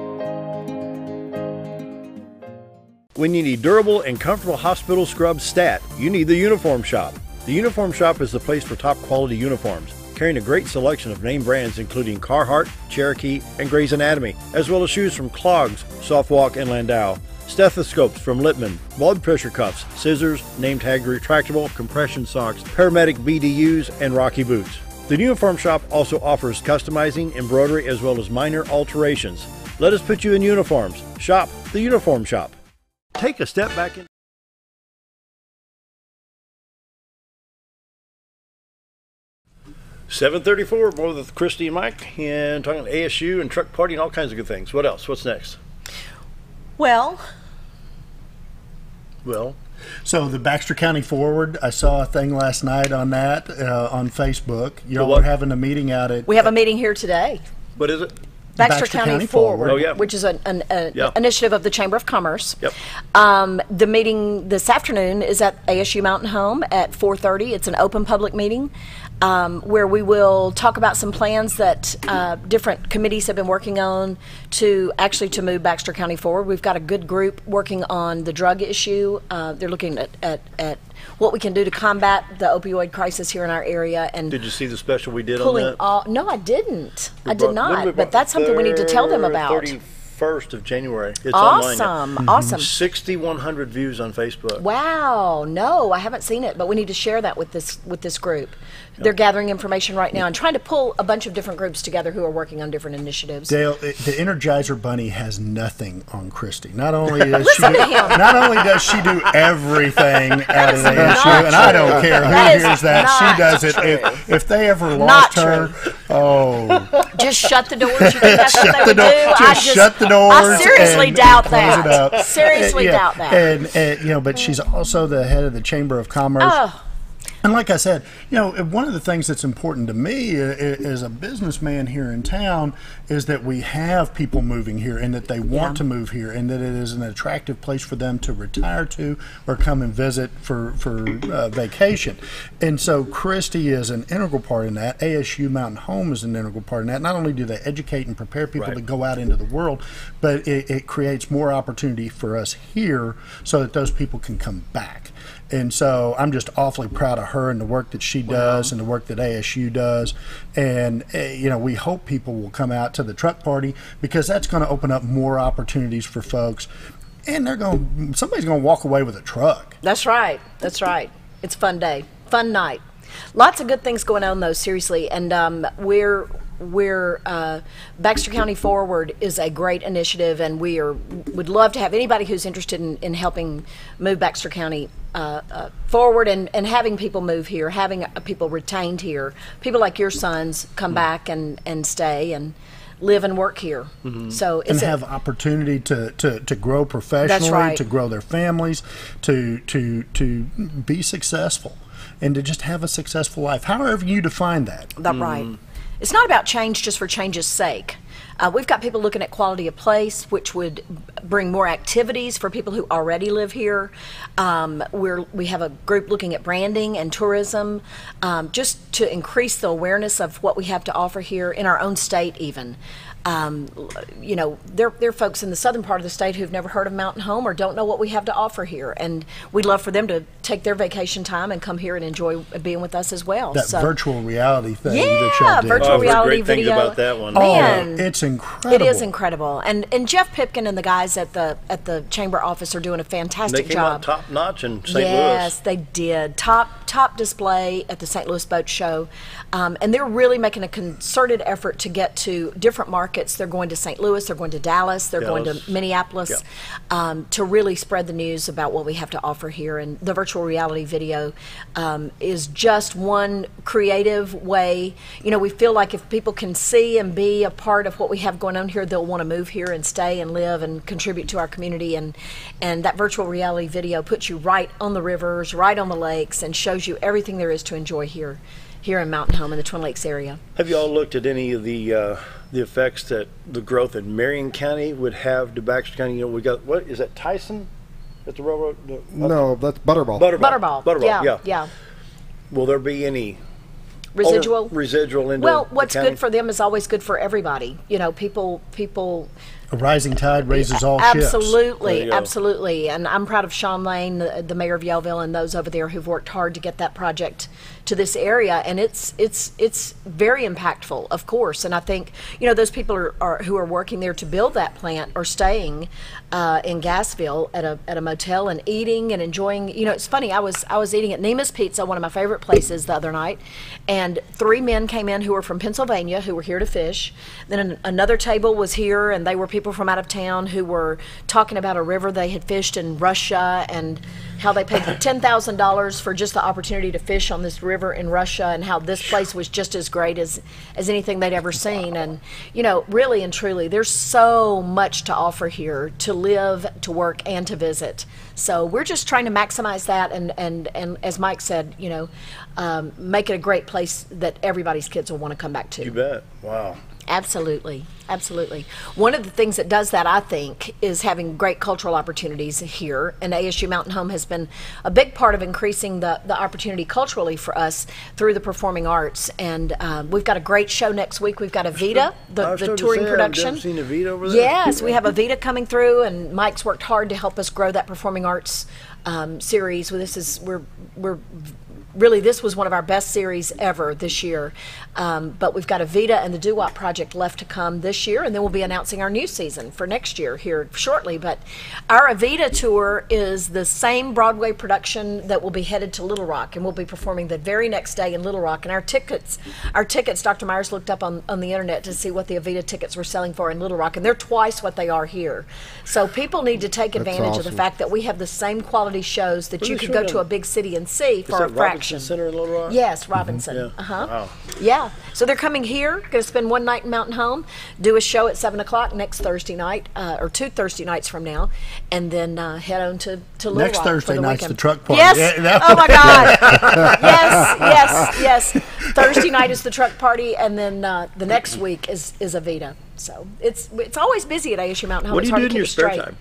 When you need durable and comfortable hospital scrub stat, you need the Uniform Shop. The Uniform Shop is the place for top quality uniforms, carrying a great selection of name brands including Carhartt, Cherokee, and Gray's Anatomy, as well as shoes from Clogs, Softwalk, and Landau, stethoscopes from Littman, blood pressure cuffs, scissors, name tag retractable, compression socks, paramedic BDUs, and Rocky boots. The Uniform Shop also offers customizing, embroidery, as well as minor alterations. Let us put you in uniforms. Shop the Uniform Shop. Take a step back in. $7:34, more with Christy and Mike, and talking ASU and truck party and all kinds of good things. What else? What's next? Well, So the Baxter County Forward, I saw a thing last night on that on Facebook. Y'all are having a meeting out at. We have a meeting here today. What is it? Baxter County Forward, oh, yeah. which is an initiative of the Chamber of Commerce. Yep. The meeting this afternoon is at ASU Mountain Home at 4:30. It's an open public meeting where we will talk about some plans that different committees have been working on to move Baxter County forward. We've got a good group working on the drug issue. They're looking at what we can do to combat the opioid crisis here in our area. And did you see the special we did on that? No, I didn't. I did not. But that's something we need to tell them about. 31st of January. It's awesome. online. Awesome. 6,100 views on Facebook. Wow. No, I haven't seen it, but we need to share that with this group. They're gathering information right now and trying to pull a bunch of different groups together who are working on different initiatives. Dale, the Energizer Bunny has nothing on Christy. Not only does she do everything at an ASU, and I don't care who hears that, she does it. If they ever lost her, just shut the doors. You think that's what they would do? Just shut the doors. I seriously doubt that. Close it up. Seriously doubt that. And but she's also the head of the Chamber of Commerce. Oh. And like I said, one of the things that's important to me as a businessman here in town is that we have people moving here and that they want to move here and that it is an attractive place for them to retire to or come and visit for vacation. And so Christy is an integral part in that. ASU Mountain Home is an integral part in that. Not only do they educate and prepare people to go out into the world, but it creates more opportunity for us here so that those people can come back. And so I'm just awfully proud of her and the work that she does and the work that ASU does. And, we hope people will come out to the truck party because that's going to open up more opportunities for folks. And somebody's going to walk away with a truck. That's right. That's right. It's a fun day, fun night. Lots of good things going on, though, seriously. And Baxter County Forward is a great initiative, and would love to have anybody who's interested in helping move Baxter County forward and having people move here, having people retained here, people like your sons come back and stay and live and work here. So it's have opportunity to grow professionally, to grow their families, to be successful, and to just have a successful life, however you define that. That's right. It's not about change just for change's sake. We've got people looking at quality of place, which would bring more activities for people who already live here. We have a group looking at branding and tourism, just to increase the awareness of what we have to offer here in our own state even. There are folks in the southern part of the state who've never heard of Mountain Home or don't know what we have to offer here, and we'd love for them to take their vacation time and come here and enjoy being with us as well. That virtual reality thing that y'all did. Virtual reality great video. Things about that one. Man, it's incredible. It is incredible, and Jeff Pipkin and the guys at the chamber office are doing a fantastic job. They came out top notch in St. Louis. Yes, they did. Top display at the St. Louis Boat Show, and they're really making a concerted effort to get to different markets. They're going to St. Louis, they're going to Dallas, they're going to Minneapolis, to really spread the news about what we have to offer here. And the virtual reality video is just one creative way. We feel like if people can see and be a part of what we have going on here, they'll want to move here and stay and live and contribute to our community. And that virtual reality video puts you right on the rivers, right on the lakes, and shows you everything there is to enjoy here in Mountain Home in the Twin Lakes area. Have you all looked at any of the effects that the growth in Marion County would have to Baxter County? We got, what is that, Tyson? That's the railroad? No, that's Butterball. Butterball. Yeah. Will there be any residual into Well, what's the county? good for them is always good for everybody. People a rising tide raises all ships. Absolutely, absolutely. And I'm proud of Sean Lane, the mayor of Yellville, and those over there who've worked hard to get that project to this area. And it's very impactful, of course. And I think those people who are working there to build that plant are staying in Gassville at a motel and eating and enjoying. It's funny. I was eating at Nema's Pizza, one of my favorite places, the other night, and 3 men came in who were from Pennsylvania who were here to fish. Then another table was here, and they were people from out of town who were talking about a river they had fished in Russia and how they paid $10,000 for just the opportunity to fish on this river in Russia, and how this place was just as great as anything they'd ever seen. And, you know, really and truly, there's so much to offer here, to live, to work, and to visit. So we're just trying to maximize that and as Mike said, you know, make it a great place that everybody's kids will want to come back to. You bet. Wow. Absolutely. Absolutely. One of the things that does that, I think, is having great cultural opportunities here. And ASU Mountain Home has been a big part of increasing the opportunity culturally for us through the performing arts. And we've got a great show next week. We've got Evita, the touring production. I've seen Evita over there. Yes, we have Evita coming through, and Mike's worked hard to help us grow that performing arts series. We're really, this was one of our best series ever this year. But we've got Evita and the Doo-Wop Project left to come this year, and then we'll be announcing our new season for next year here shortly. But our Evita tour is the same Broadway production that will be headed to Little Rock, and we'll be performing the very next day in Little Rock. And our tickets, Dr. Myers looked up on the internet to see what the Evita tickets were selling for in Little Rock, and they're twice what they are here. So people need to take advantage of the fact that we have the same quality shows that you could go to a big city and see for a fraction. Center in Little Rock? Yes, Robinson. Mm-hmm. Yeah. Wow. Yeah. So they're coming here, going to spend one night in Mountain Home, do a show at 7 o'clock next Thursday night, or 2 Thursday nights from now, and then head on to Little Rock. Next Thursday night's weekend. the truck party. Yes. Yeah, Oh my God. Yes. Thursday night is the truck party, and then the next week is Evita. So it's always busy at ASU Mountain Home. What do you do in your spare straight. time?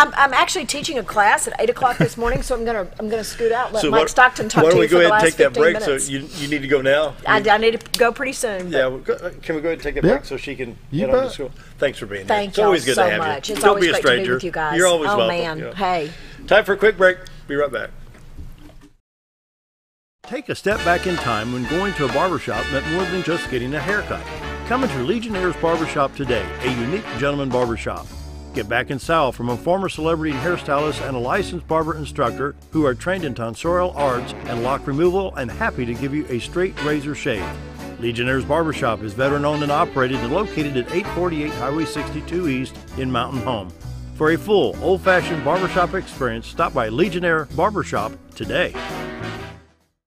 I'm actually teaching a class at 8 o'clock this morning, so I'm gonna scoot out and let So Mike Stockton talk why to don't you we for go the ahead and last take that 15 break? minutes. So you need to go now? I need to go pretty soon. Yeah, can we go ahead and take a break so she can head on to school? Thanks for being here. Thank It's always you good so to have much. you. It's Don't always be a great to be stranger. with you guys. You're always welcome. Man, Yeah. hey. Time for a quick break. Be right back. Take a step back in time when going to a barbershop meant more than just getting a haircut. Come into Legionnaire's Barbershop today, a unique gentleman barbershop. Get back in style from a former celebrity hairstylist and a licensed barber instructor who are trained in tonsorial arts and lock removal and happy to give you a straight razor shave. Legionnaire's Barbershop is veteran-owned and operated and located at 848 Highway 62 East in Mountain Home. For a full, old-fashioned barbershop experience, stop by Legionnaire Barbershop today.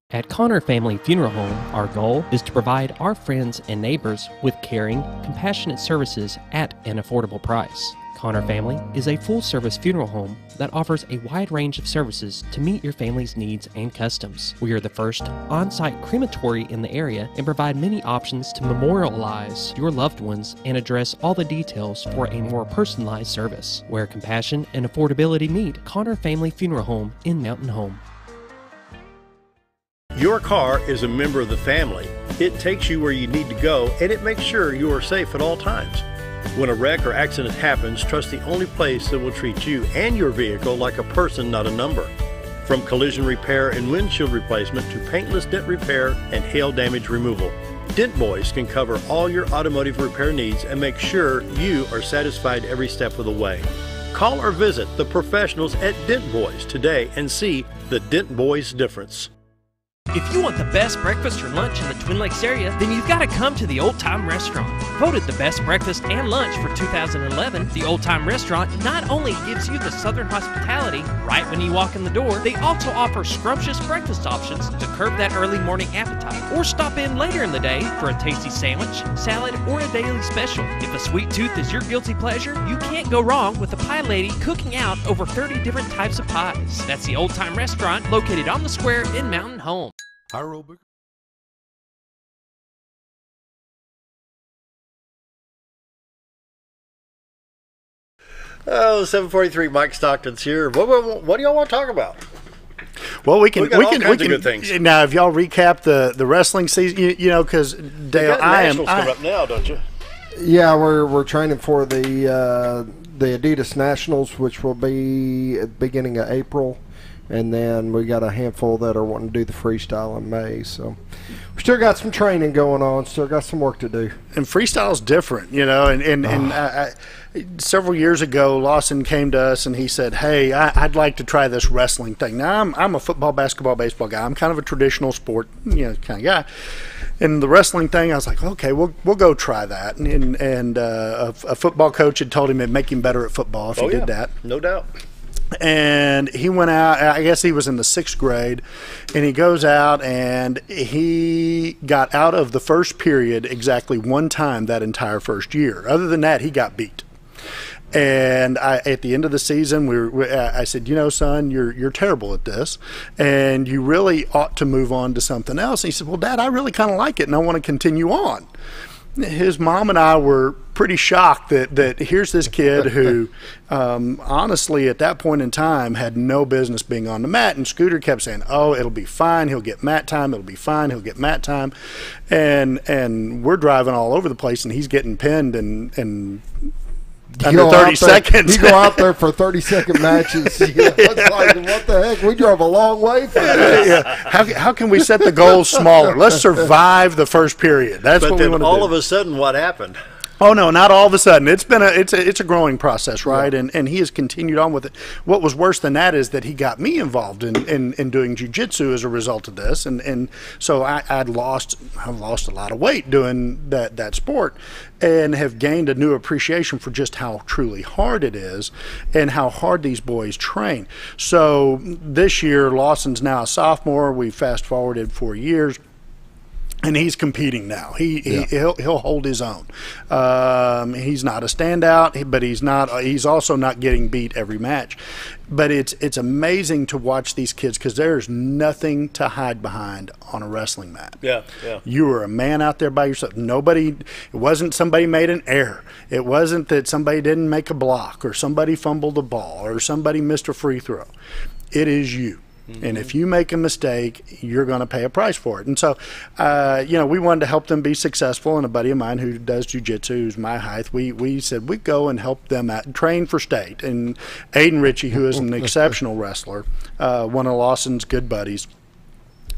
At Connor Family Funeral Home, our goal is to provide our friends and neighbors with caring, compassionate services at an affordable price. Connor Family is a full-service funeral home that offers a wide range of services to meet your family's needs and customs. We are the first on-site crematory in the area and provide many options to memorialize your loved ones and address all the details for a more personalized service. Where compassion and affordability meet, Connor Family Funeral Home in Mountain Home. Your car is a member of the family. It takes you where you need to go, and it makes sure you are safe at all times. When a wreck or accident happens, trust the only place that will treat you and your vehicle like a person, not a number. From collision repair and windshield replacement to paintless dent repair and hail damage removal, Dent Boys can cover all your automotive repair needs and make sure you are satisfied every step of the way. Call or visit the professionals at Dent Boys today and see the Dent Boys difference. If you want the best breakfast or lunch in the Twin Lakes area, then you've got to come to the Old Time Restaurant. Voted the best breakfast and lunch for 2011, the Old Time Restaurant not only gives you the Southern hospitality right when you walk in the door, they also offer scrumptious breakfast options to curb that early morning appetite. Or stop in later in the day for a tasty sandwich, salad, or a daily special. If a sweet tooth is your guilty pleasure, you can't go wrong with the Pie Lady cooking out over 30 different types of pies. That's the Old Time Restaurant located on the square in Mountain Home. Aerobic. Oh, 743, Mike Stockton's here. What do y'all want to talk about? Well, we can good things. Now, if y'all recap the wrestling season, you know, because Dale, Nationals coming up now, don't you? Yeah, we're training for the Adidas Nationals, which will be at the beginning of April. And then we got a handful that are wanting to do the freestyle in May. So we still got some training going on. Still got some work to do. And freestyle's different, you know. And several years ago, Lawson came to us and he said, "Hey, I'd like to try this wrestling thing." Now I'm a football, basketball, baseball guy. I'm kind of a traditional sport, kind of guy. And the wrestling thing, I was like, okay, we'll go try that. And a football coach had told him it'd make him better at football if he did that. No doubt. And he went out, I guess he was in the 6th grade, and he goes out and he got out of the first period exactly one time that entire first year. Other than that, he got beat. And at the end of the season, I said, you know, son, you're terrible at this, and you really ought to move on to something else. And he said, well, Dad, I really kind of like it, and I want to continue on. His mom and I were pretty shocked that here's this kid who, honestly, at that point in time, had no business being on the mat. And Scooter kept saying, "Oh, it'll be fine. He'll get mat time. It'll be fine. He'll get mat time." And we're driving all over the place, and he's getting pinned and under 30 seconds. You go out there for 30-second matches. It's like, what the heck? We drove a long way for this. Yeah. How can we set the goals smaller? Let's survive the first period. That's what we want to do. But then all of a sudden, what happened? Oh no, not all of a sudden. It's been it's a growing process, right? Yeah. And he has continued on with it. What was worse than that is that he got me involved in doing jiu-jitsu as a result of this, and so I've lost a lot of weight doing that sport, and have gained a new appreciation for just how truly hard it is and how hard these boys train. So this year, Lawson's now a sophomore. We fast forwarded 4 years. And he's competing now. He'll hold his own. He's not a standout, but he's also not getting beat every match. But it's amazing to watch these kids because there's nothing to hide behind on a wrestling mat. Yeah. You were a man out there by yourself. It wasn't somebody made an error. It wasn't that somebody didn't make a block or somebody fumbled the ball or somebody missed a free throw. It is you. And if you make a mistake, you're going to pay a price for it. And so, we wanted to help them be successful. And a buddy of mine who does jiu-jitsu, who's my height, we said we'd go and help them out, train for state. And Aiden Ritchie, who is an exceptional wrestler, one of Lawson's good buddies,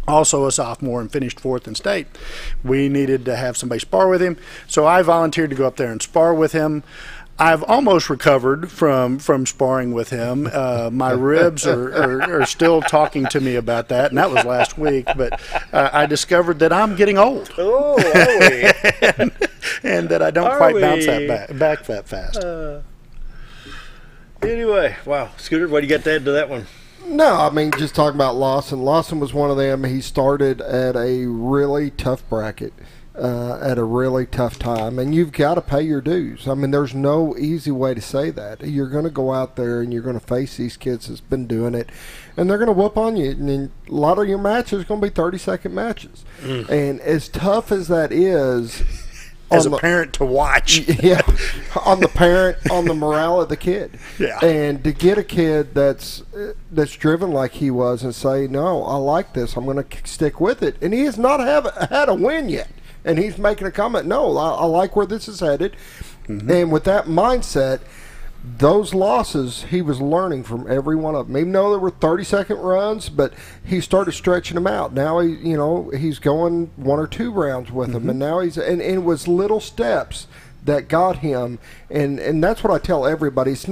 also a sophomore and finished 4th in state. We needed to have somebody spar with him. So I volunteered to go up there and spar with him. I've almost recovered from sparring with him. My ribs are still talking to me about that, and that was last week. But I discovered that I'm getting old. Oh, are we? and that I don't quite bounce that back that fast. Anyway, wow. Scooter, what do you got to add to that one? No, I mean, just talking about Lawson. Lawson was one of them. He started at a really tough bracket. At a really tough time, and you've got to pay your dues. I mean, there's no easy way to say that. You're going to go out there and you're going to face these kids that's been doing it, and they're going to whoop on you. And a lot of your matches are going to be 30-second matches. And as tough as that is, as a parent to watch, on the parent, on the morale of the kid, and to get a kid that's driven like he was and say, no, I like this, I'm going to stick with it, and he has not had a win yet. And he's making a comment, no, I like where this is headed. And with that mindset, those losses, he was learning from every one of them. Even though there were 30-second runs, but he started stretching them out. Now he's going 1 or 2 rounds with them, and now and it was little steps that got him, and that's what I tell everybody. It's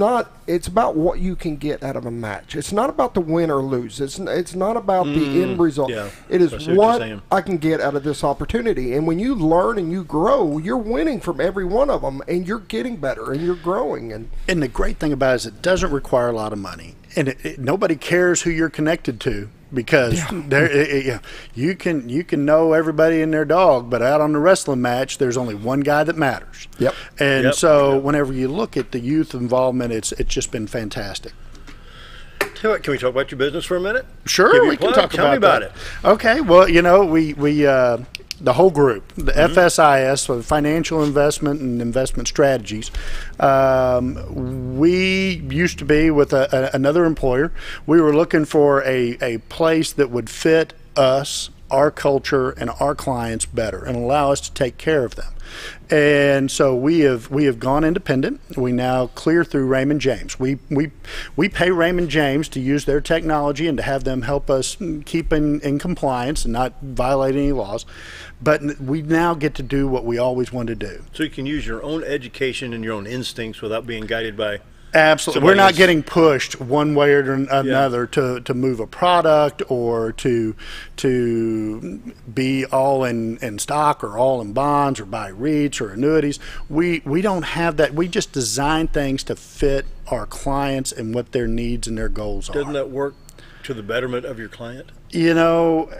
about what you can get out of a match. It's not about the win or lose. It's not about the end result. It is what I can get out of this opportunity. And when you learn and you grow, you're winning from every one of them, and you're getting better and you're growing. And the great thing about it is it doesn't require a lot of money, and nobody cares who you're connected to. Because you can know everybody and their dog, but out on the wrestling match, there's only one guy that matters. And so whenever you look at the youth involvement, it's just been fantastic. Tell you what, can we talk about your business for a minute? Sure, we can talk about it. Okay, well, we the whole group, the FSIS, so the Financial Investment and Investment Strategies. We used to be with another employer. We were looking for a place that would fit us, our culture, and our clients better and allow us to take care of them. And so we have gone independent. We now clear through Raymond James. We pay Raymond James to use their technology and to have them help us keep in compliance and not violate any laws. But we now get to do what we always wanted to do. So you can use your own education and your own instincts without being guided by Absolutely. We're not getting pushed one way or another to move a product or to be all in stock or all in bonds or buy REITs or annuities. We don't have that. We just design things to fit our clients and what their needs and their goals are. Doesn't that work to the betterment of your client? You know,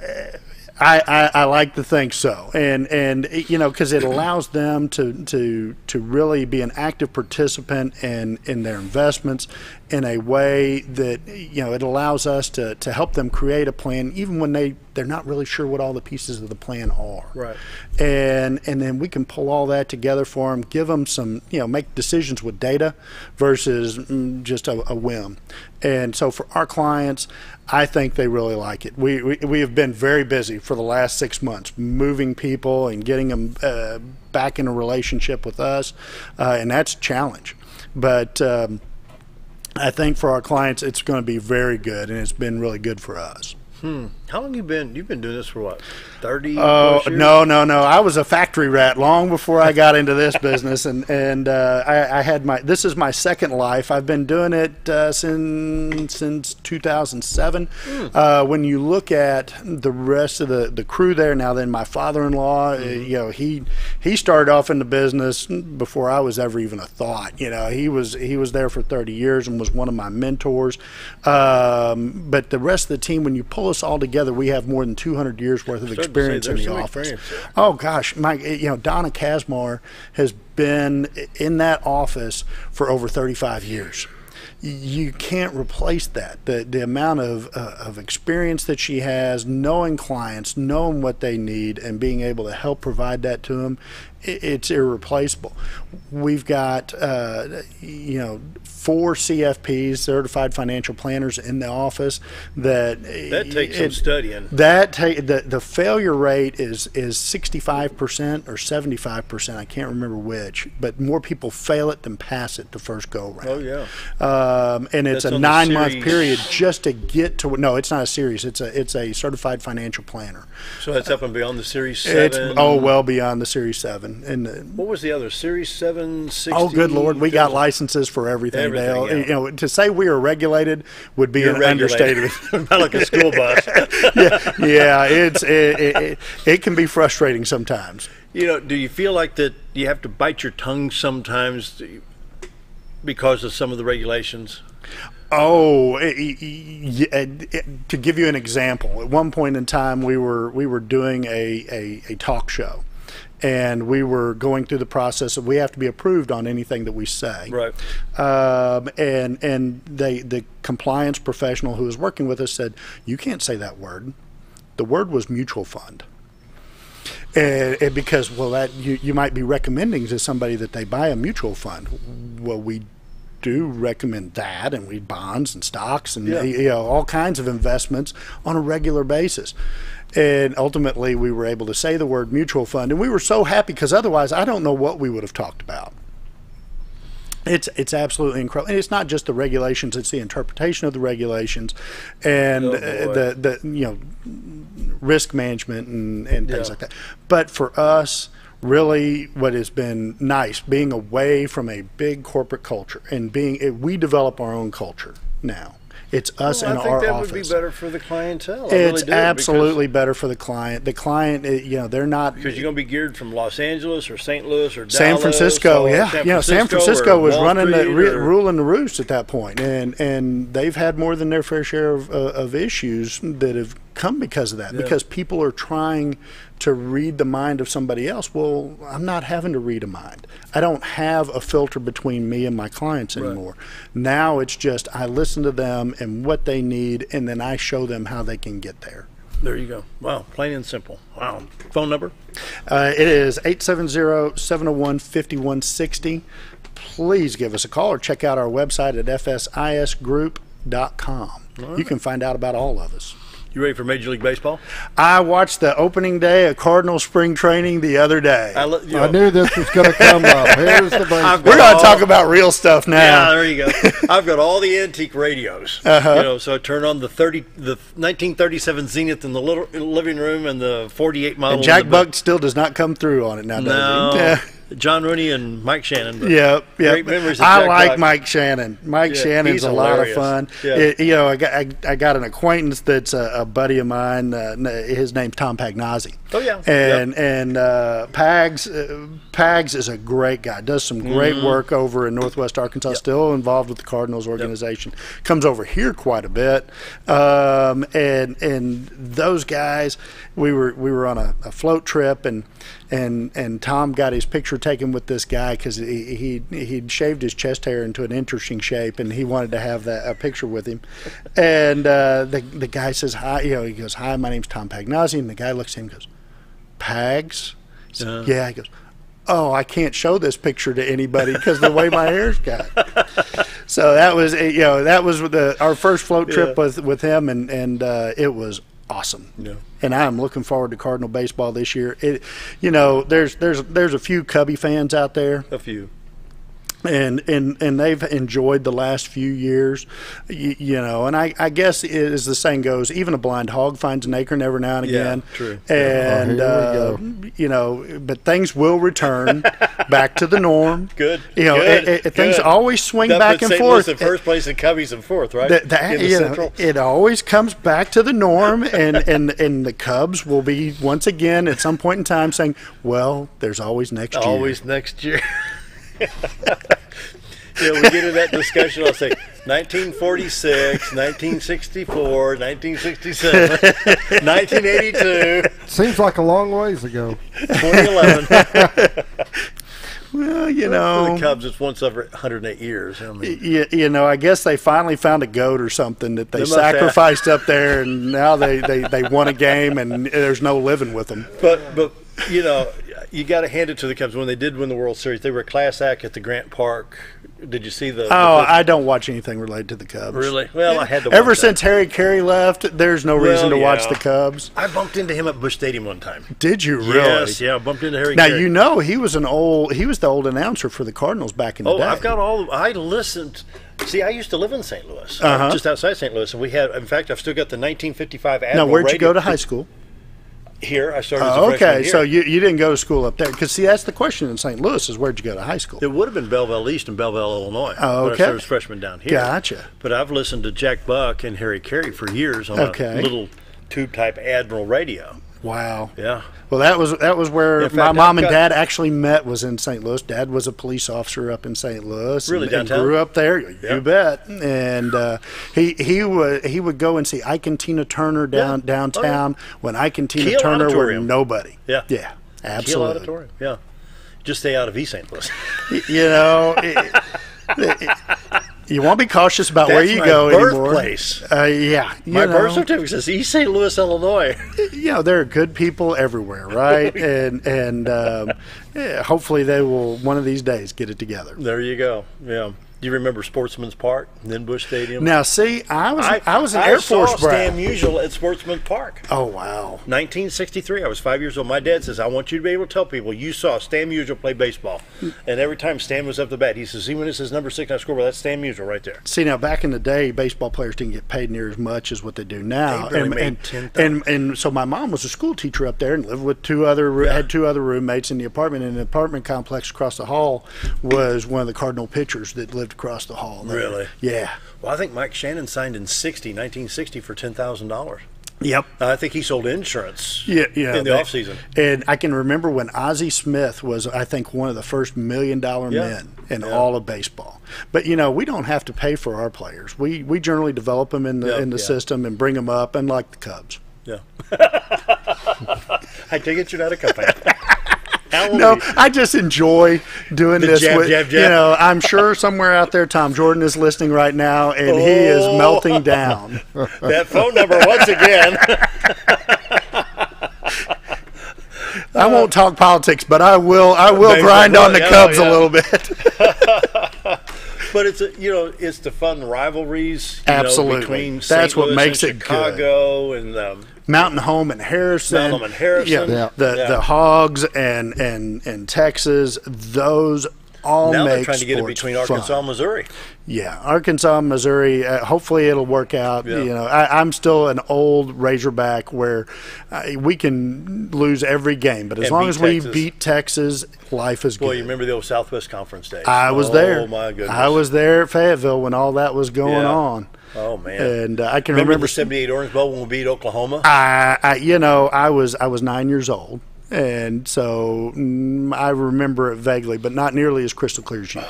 I like to think so, and you know, because it allows them to really be an active participant in their investments in a way that, you know, it allows us to help them create a plan even when they're not really sure what all the pieces of the plan are. Right. And then we can pull all that together for them, give them some, you know, make decisions with data versus just a whim. And so for our clients, I think they really like it. We have been very busy for the last 6 months, moving people and getting them back in a relationship with us, and that's a challenge. But I think for our clients, it's going to be very good, and it's been really good for us. How long you've been doing this for what, 30 years? No. I was a factory rat long before I got into this business, and I had this is my second life. I've been doing it since 2007. When you look at the rest of the crew there now, then my father-in-law, you know, he started off in the business before I was ever even a thought. You know, he was there for 30 years and was one of my mentors. But the rest of the team, when you pull us all together, we have more than 200 years worth of experience in the office. Oh gosh, you know, Donna Kazmar has been in that office for over 35 years. You can't replace that. The amount of experience that she has, knowing clients, knowing what they need, and being able to help provide that to them, it's irreplaceable. We've got you know, 4 CFPs, certified financial planners, in the office. That takes some studying. The failure rate is 65% or 75%. I can't remember which, but more people fail it than pass it the first go around. Oh yeah. And it's a 9-month period just to get to. No, it's not a series. It's a certified financial planner. So that's up and beyond the Series 7. It's well beyond the Series 7. And what was the other Series 7, 60? Oh, good Lord, we got licenses for everything. Dale. Yeah. You know, to say we are regulated would be an understatement. Not like a school bus. It can be frustrating sometimes. You know, do you feel like that you have to bite your tongue sometimes because of some of the regulations? Oh, to give you an example, at one point in time, we were doing a talk show, and we were going through the process of we have to be approved on anything that we say. Right. And the compliance professional who was working with us said, "You can't say that word." The word was mutual fund. And because, well, that you might be recommending to somebody that they buy a mutual fund. Well, we do recommend that, and we bonds and stocks and you know, all kinds of investments on a regular basis. And ultimately, we were able to say the word mutual fund, and we were so happy because otherwise, I don't know what we would have talked about. It's absolutely incredible, and it's not just the regulations; it's the interpretation of the regulations, and the you know, risk management and things like that. But for us, really, what has been nice, being away from a big corporate culture and we develop our own culture now. It's us and our office. I think that would be better for the clientele. It's absolutely better for the client. The client, you know, they're not, because you're going to be geared from Los Angeles or St. Louis or Dallas, San Francisco. San Francisco was running ruling the roost at that point, and they've had more than their fair share of issues that have come because of that. Because people are trying to read the mind of somebody else. Well, I'm not having to read a mind. I don't have a filter between me and my clients anymore. Now it's just I listen to them and what they need, and then I show them how they can get there. There you go. Wow, plain and simple. Wow. Phone number? It is 870-701-5160. Please give us a call or check out our website at fsisgroup.com. Right. You can find out about all of us. You ready for Major League Baseball? I watched the opening day of Cardinal spring training the other day. I knew this was going to come up. Here's the baseball. We're going to talk about real stuff now. Yeah, there you go. I've got all the antique radios. You know, so I turn on the 1937 Zenith in the living room and the 48 model. And Jack Buck still does not come through on it now, does he? John Rooney and Mike Shannon. But Yep. Great memories of I Jack like Buck. Mike Shannon. Mike Shannon's he's a lot of hilarious. fun. Yeah. I got an acquaintance that's a buddy of mine. His name's Tom Pagnozzi. Oh, yeah. And Pags is a great guy. Does some great work over in Northwest Arkansas. Still involved with the Cardinals organization. Comes over here quite a bit. And those guys, we were on a float trip, and Tom got his picture taken with this guy because he'd shaved his chest hair into an interesting shape, and he wanted to have a picture with him. And the guy says hi. He goes, "Hi, my name's Tom Pagnozzi," and the guy looks at him and goes, "Pags?" Yeah. He goes, "Oh, I can't show this picture to anybody because the way my hair's got." So that was our first float trip with him, and it was awesome. Yeah. And I'm looking forward to Cardinal baseball this year. There's a few Cubby fans out there. A few. And they've enjoyed the last few years, and I guess as the saying goes, even a blind hog finds an acorn every now and again. Yeah, true. And but things will return back to the norm. Good. Things always swing that back puts and St. forth. Louis in first place and Cubbies in fourth, right? In the Central. It always comes back to the norm, and the Cubs will be once again at some point in time saying, "Well, there's always next year." Always next year. We get in that discussion. I'll say 1946, 1964, 1967, 1982. Seems like a long ways ago. 2011. Well, for the Cubs, it's once every 108 years. I mean, I guess they finally found a goat or something that they must sacrificed up there, and now they won a game, and there's no living with them. But you got to hand it to the Cubs. When they did win the World Series, they were a class act at the Grant Park. Did you see the? I don't watch anything related to the Cubs. Really? Well, I had to. Ever since Harry Carey left, there's no reason to watch the Cubs. I bumped into him at Busch Stadium one time. Did you really? Yes, yeah, I bumped into Harry Now Carey. he was the old announcer for the Cardinals back in the day. I've got I listened. See, I used to live in St. Louis, just outside St. Louis, and we had. In fact, I've still got the 1955 Admiral. Now, where'd you radio. go to high school? Here, I started as a freshman okay, here. so you didn't go to school up there. Because, see, that's the question in St. Louis is where'd you go to high school? It would have been Belleville East and Belleville, Illinois. Oh, When I okay. started as a freshman down here. Gotcha. But I've listened to Jack Buck and Harry Carey for years on a little tube-type Admiral radio. Wow. Yeah. Well, that was where In fact, my mom and I've Dad actually met, was in St. Louis. Dad was a police officer up in St. Louis. Really, and downtown? grew up there. You bet. And he would go and see Ike and Tina Turner downtown when Ike and Tina Keel Turner Auditorium. were nobody. Yeah. Yeah, Keel absolutely. Auditorium. Yeah. Just stay out of East St. Louis. You want to be cautious about That's where you my go anymore. birthplace. Yeah. My birth certificate says East St. Louis, Illinois. There are good people everywhere, right? and hopefully they will one of these days get it together. There you go. Yeah. Do you remember Sportsman's Park, then Busch Stadium? Now, see, I was an Air Force brat. Stan Musial at Sportsman's Park. Oh, wow. 1963. I was 5 years old. My dad says, I want you to be able to tell people you saw Stan Musial play baseball. And every time Stan was up the bat, he says, see when it says number 6 on the scoreboard, that's Stan Musial right there. See, now, back in the day, baseball players didn't get paid near as much as what they do now. They barely made $10,000. And so my mom was a school teacher up there and lived with had two other roommates in the apartment. And the apartment complex across the hall was one of the Cardinal pitchers that lived across the hall. Really? Yeah. Well, I think Mike Shannon signed in 1960 for $10,000. Yep. I think he sold insurance in the offseason. And I can remember when Ozzie Smith was, I think, one of the first $1 million men in all of baseball. But, we don't have to pay for our players. We generally develop them in the system and bring them up, unlike the Cubs. Yeah. I take it you're not a Cub fan. No, I just enjoy doing this. Jab. I'm sure somewhere out there Tom Jordan is listening right now, and he is melting down. That phone number once again. I won't talk politics, but I will grind on the Cubs a little bit. But it's the fun rivalries. Absolutely, between that's St. what Louis makes and it Chicago good. And Mountain Home and Harrison. Mountain Home and Harrison. The Hogs and Texas. Those all now make they're trying to get it sports between fun. Arkansas and Missouri. Yeah, Arkansas, Missouri. Hopefully, it'll work out. Yeah. You know, I'm still an old Razorback where we can lose every game, but as And long beat as we Texas. beat Texas, life is Boy, good. you remember the old Southwest Conference days? I was there. Oh my goodness! I was there at Fayetteville when all that was going Yeah. on. Oh man! And I can remember remember the '78 Orange Bowl when we beat Oklahoma. I was 9 years old, and so I remember it vaguely, but not nearly as crystal clear as you.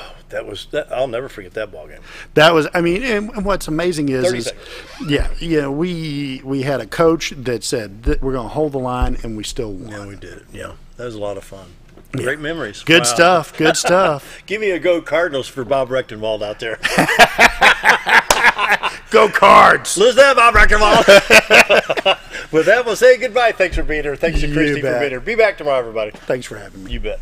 I'll never forget that ball game. That was, I mean, and what's amazing 30 is seconds. we had a coach that said that we're going to hold the line, and we still won. Yeah, we did it. Yeah, that was a lot of fun. Great memories. Good Wow. stuff. Good stuff. Give me a go Cardinals for Bob Rechtenwald out there. Go Cards. Lose that, Bob Rechtenwald. With that, we'll say goodbye. Thanks for being here. Thanks to You Christy for bet. being here. Be back tomorrow, everybody. Thanks for having me. You bet.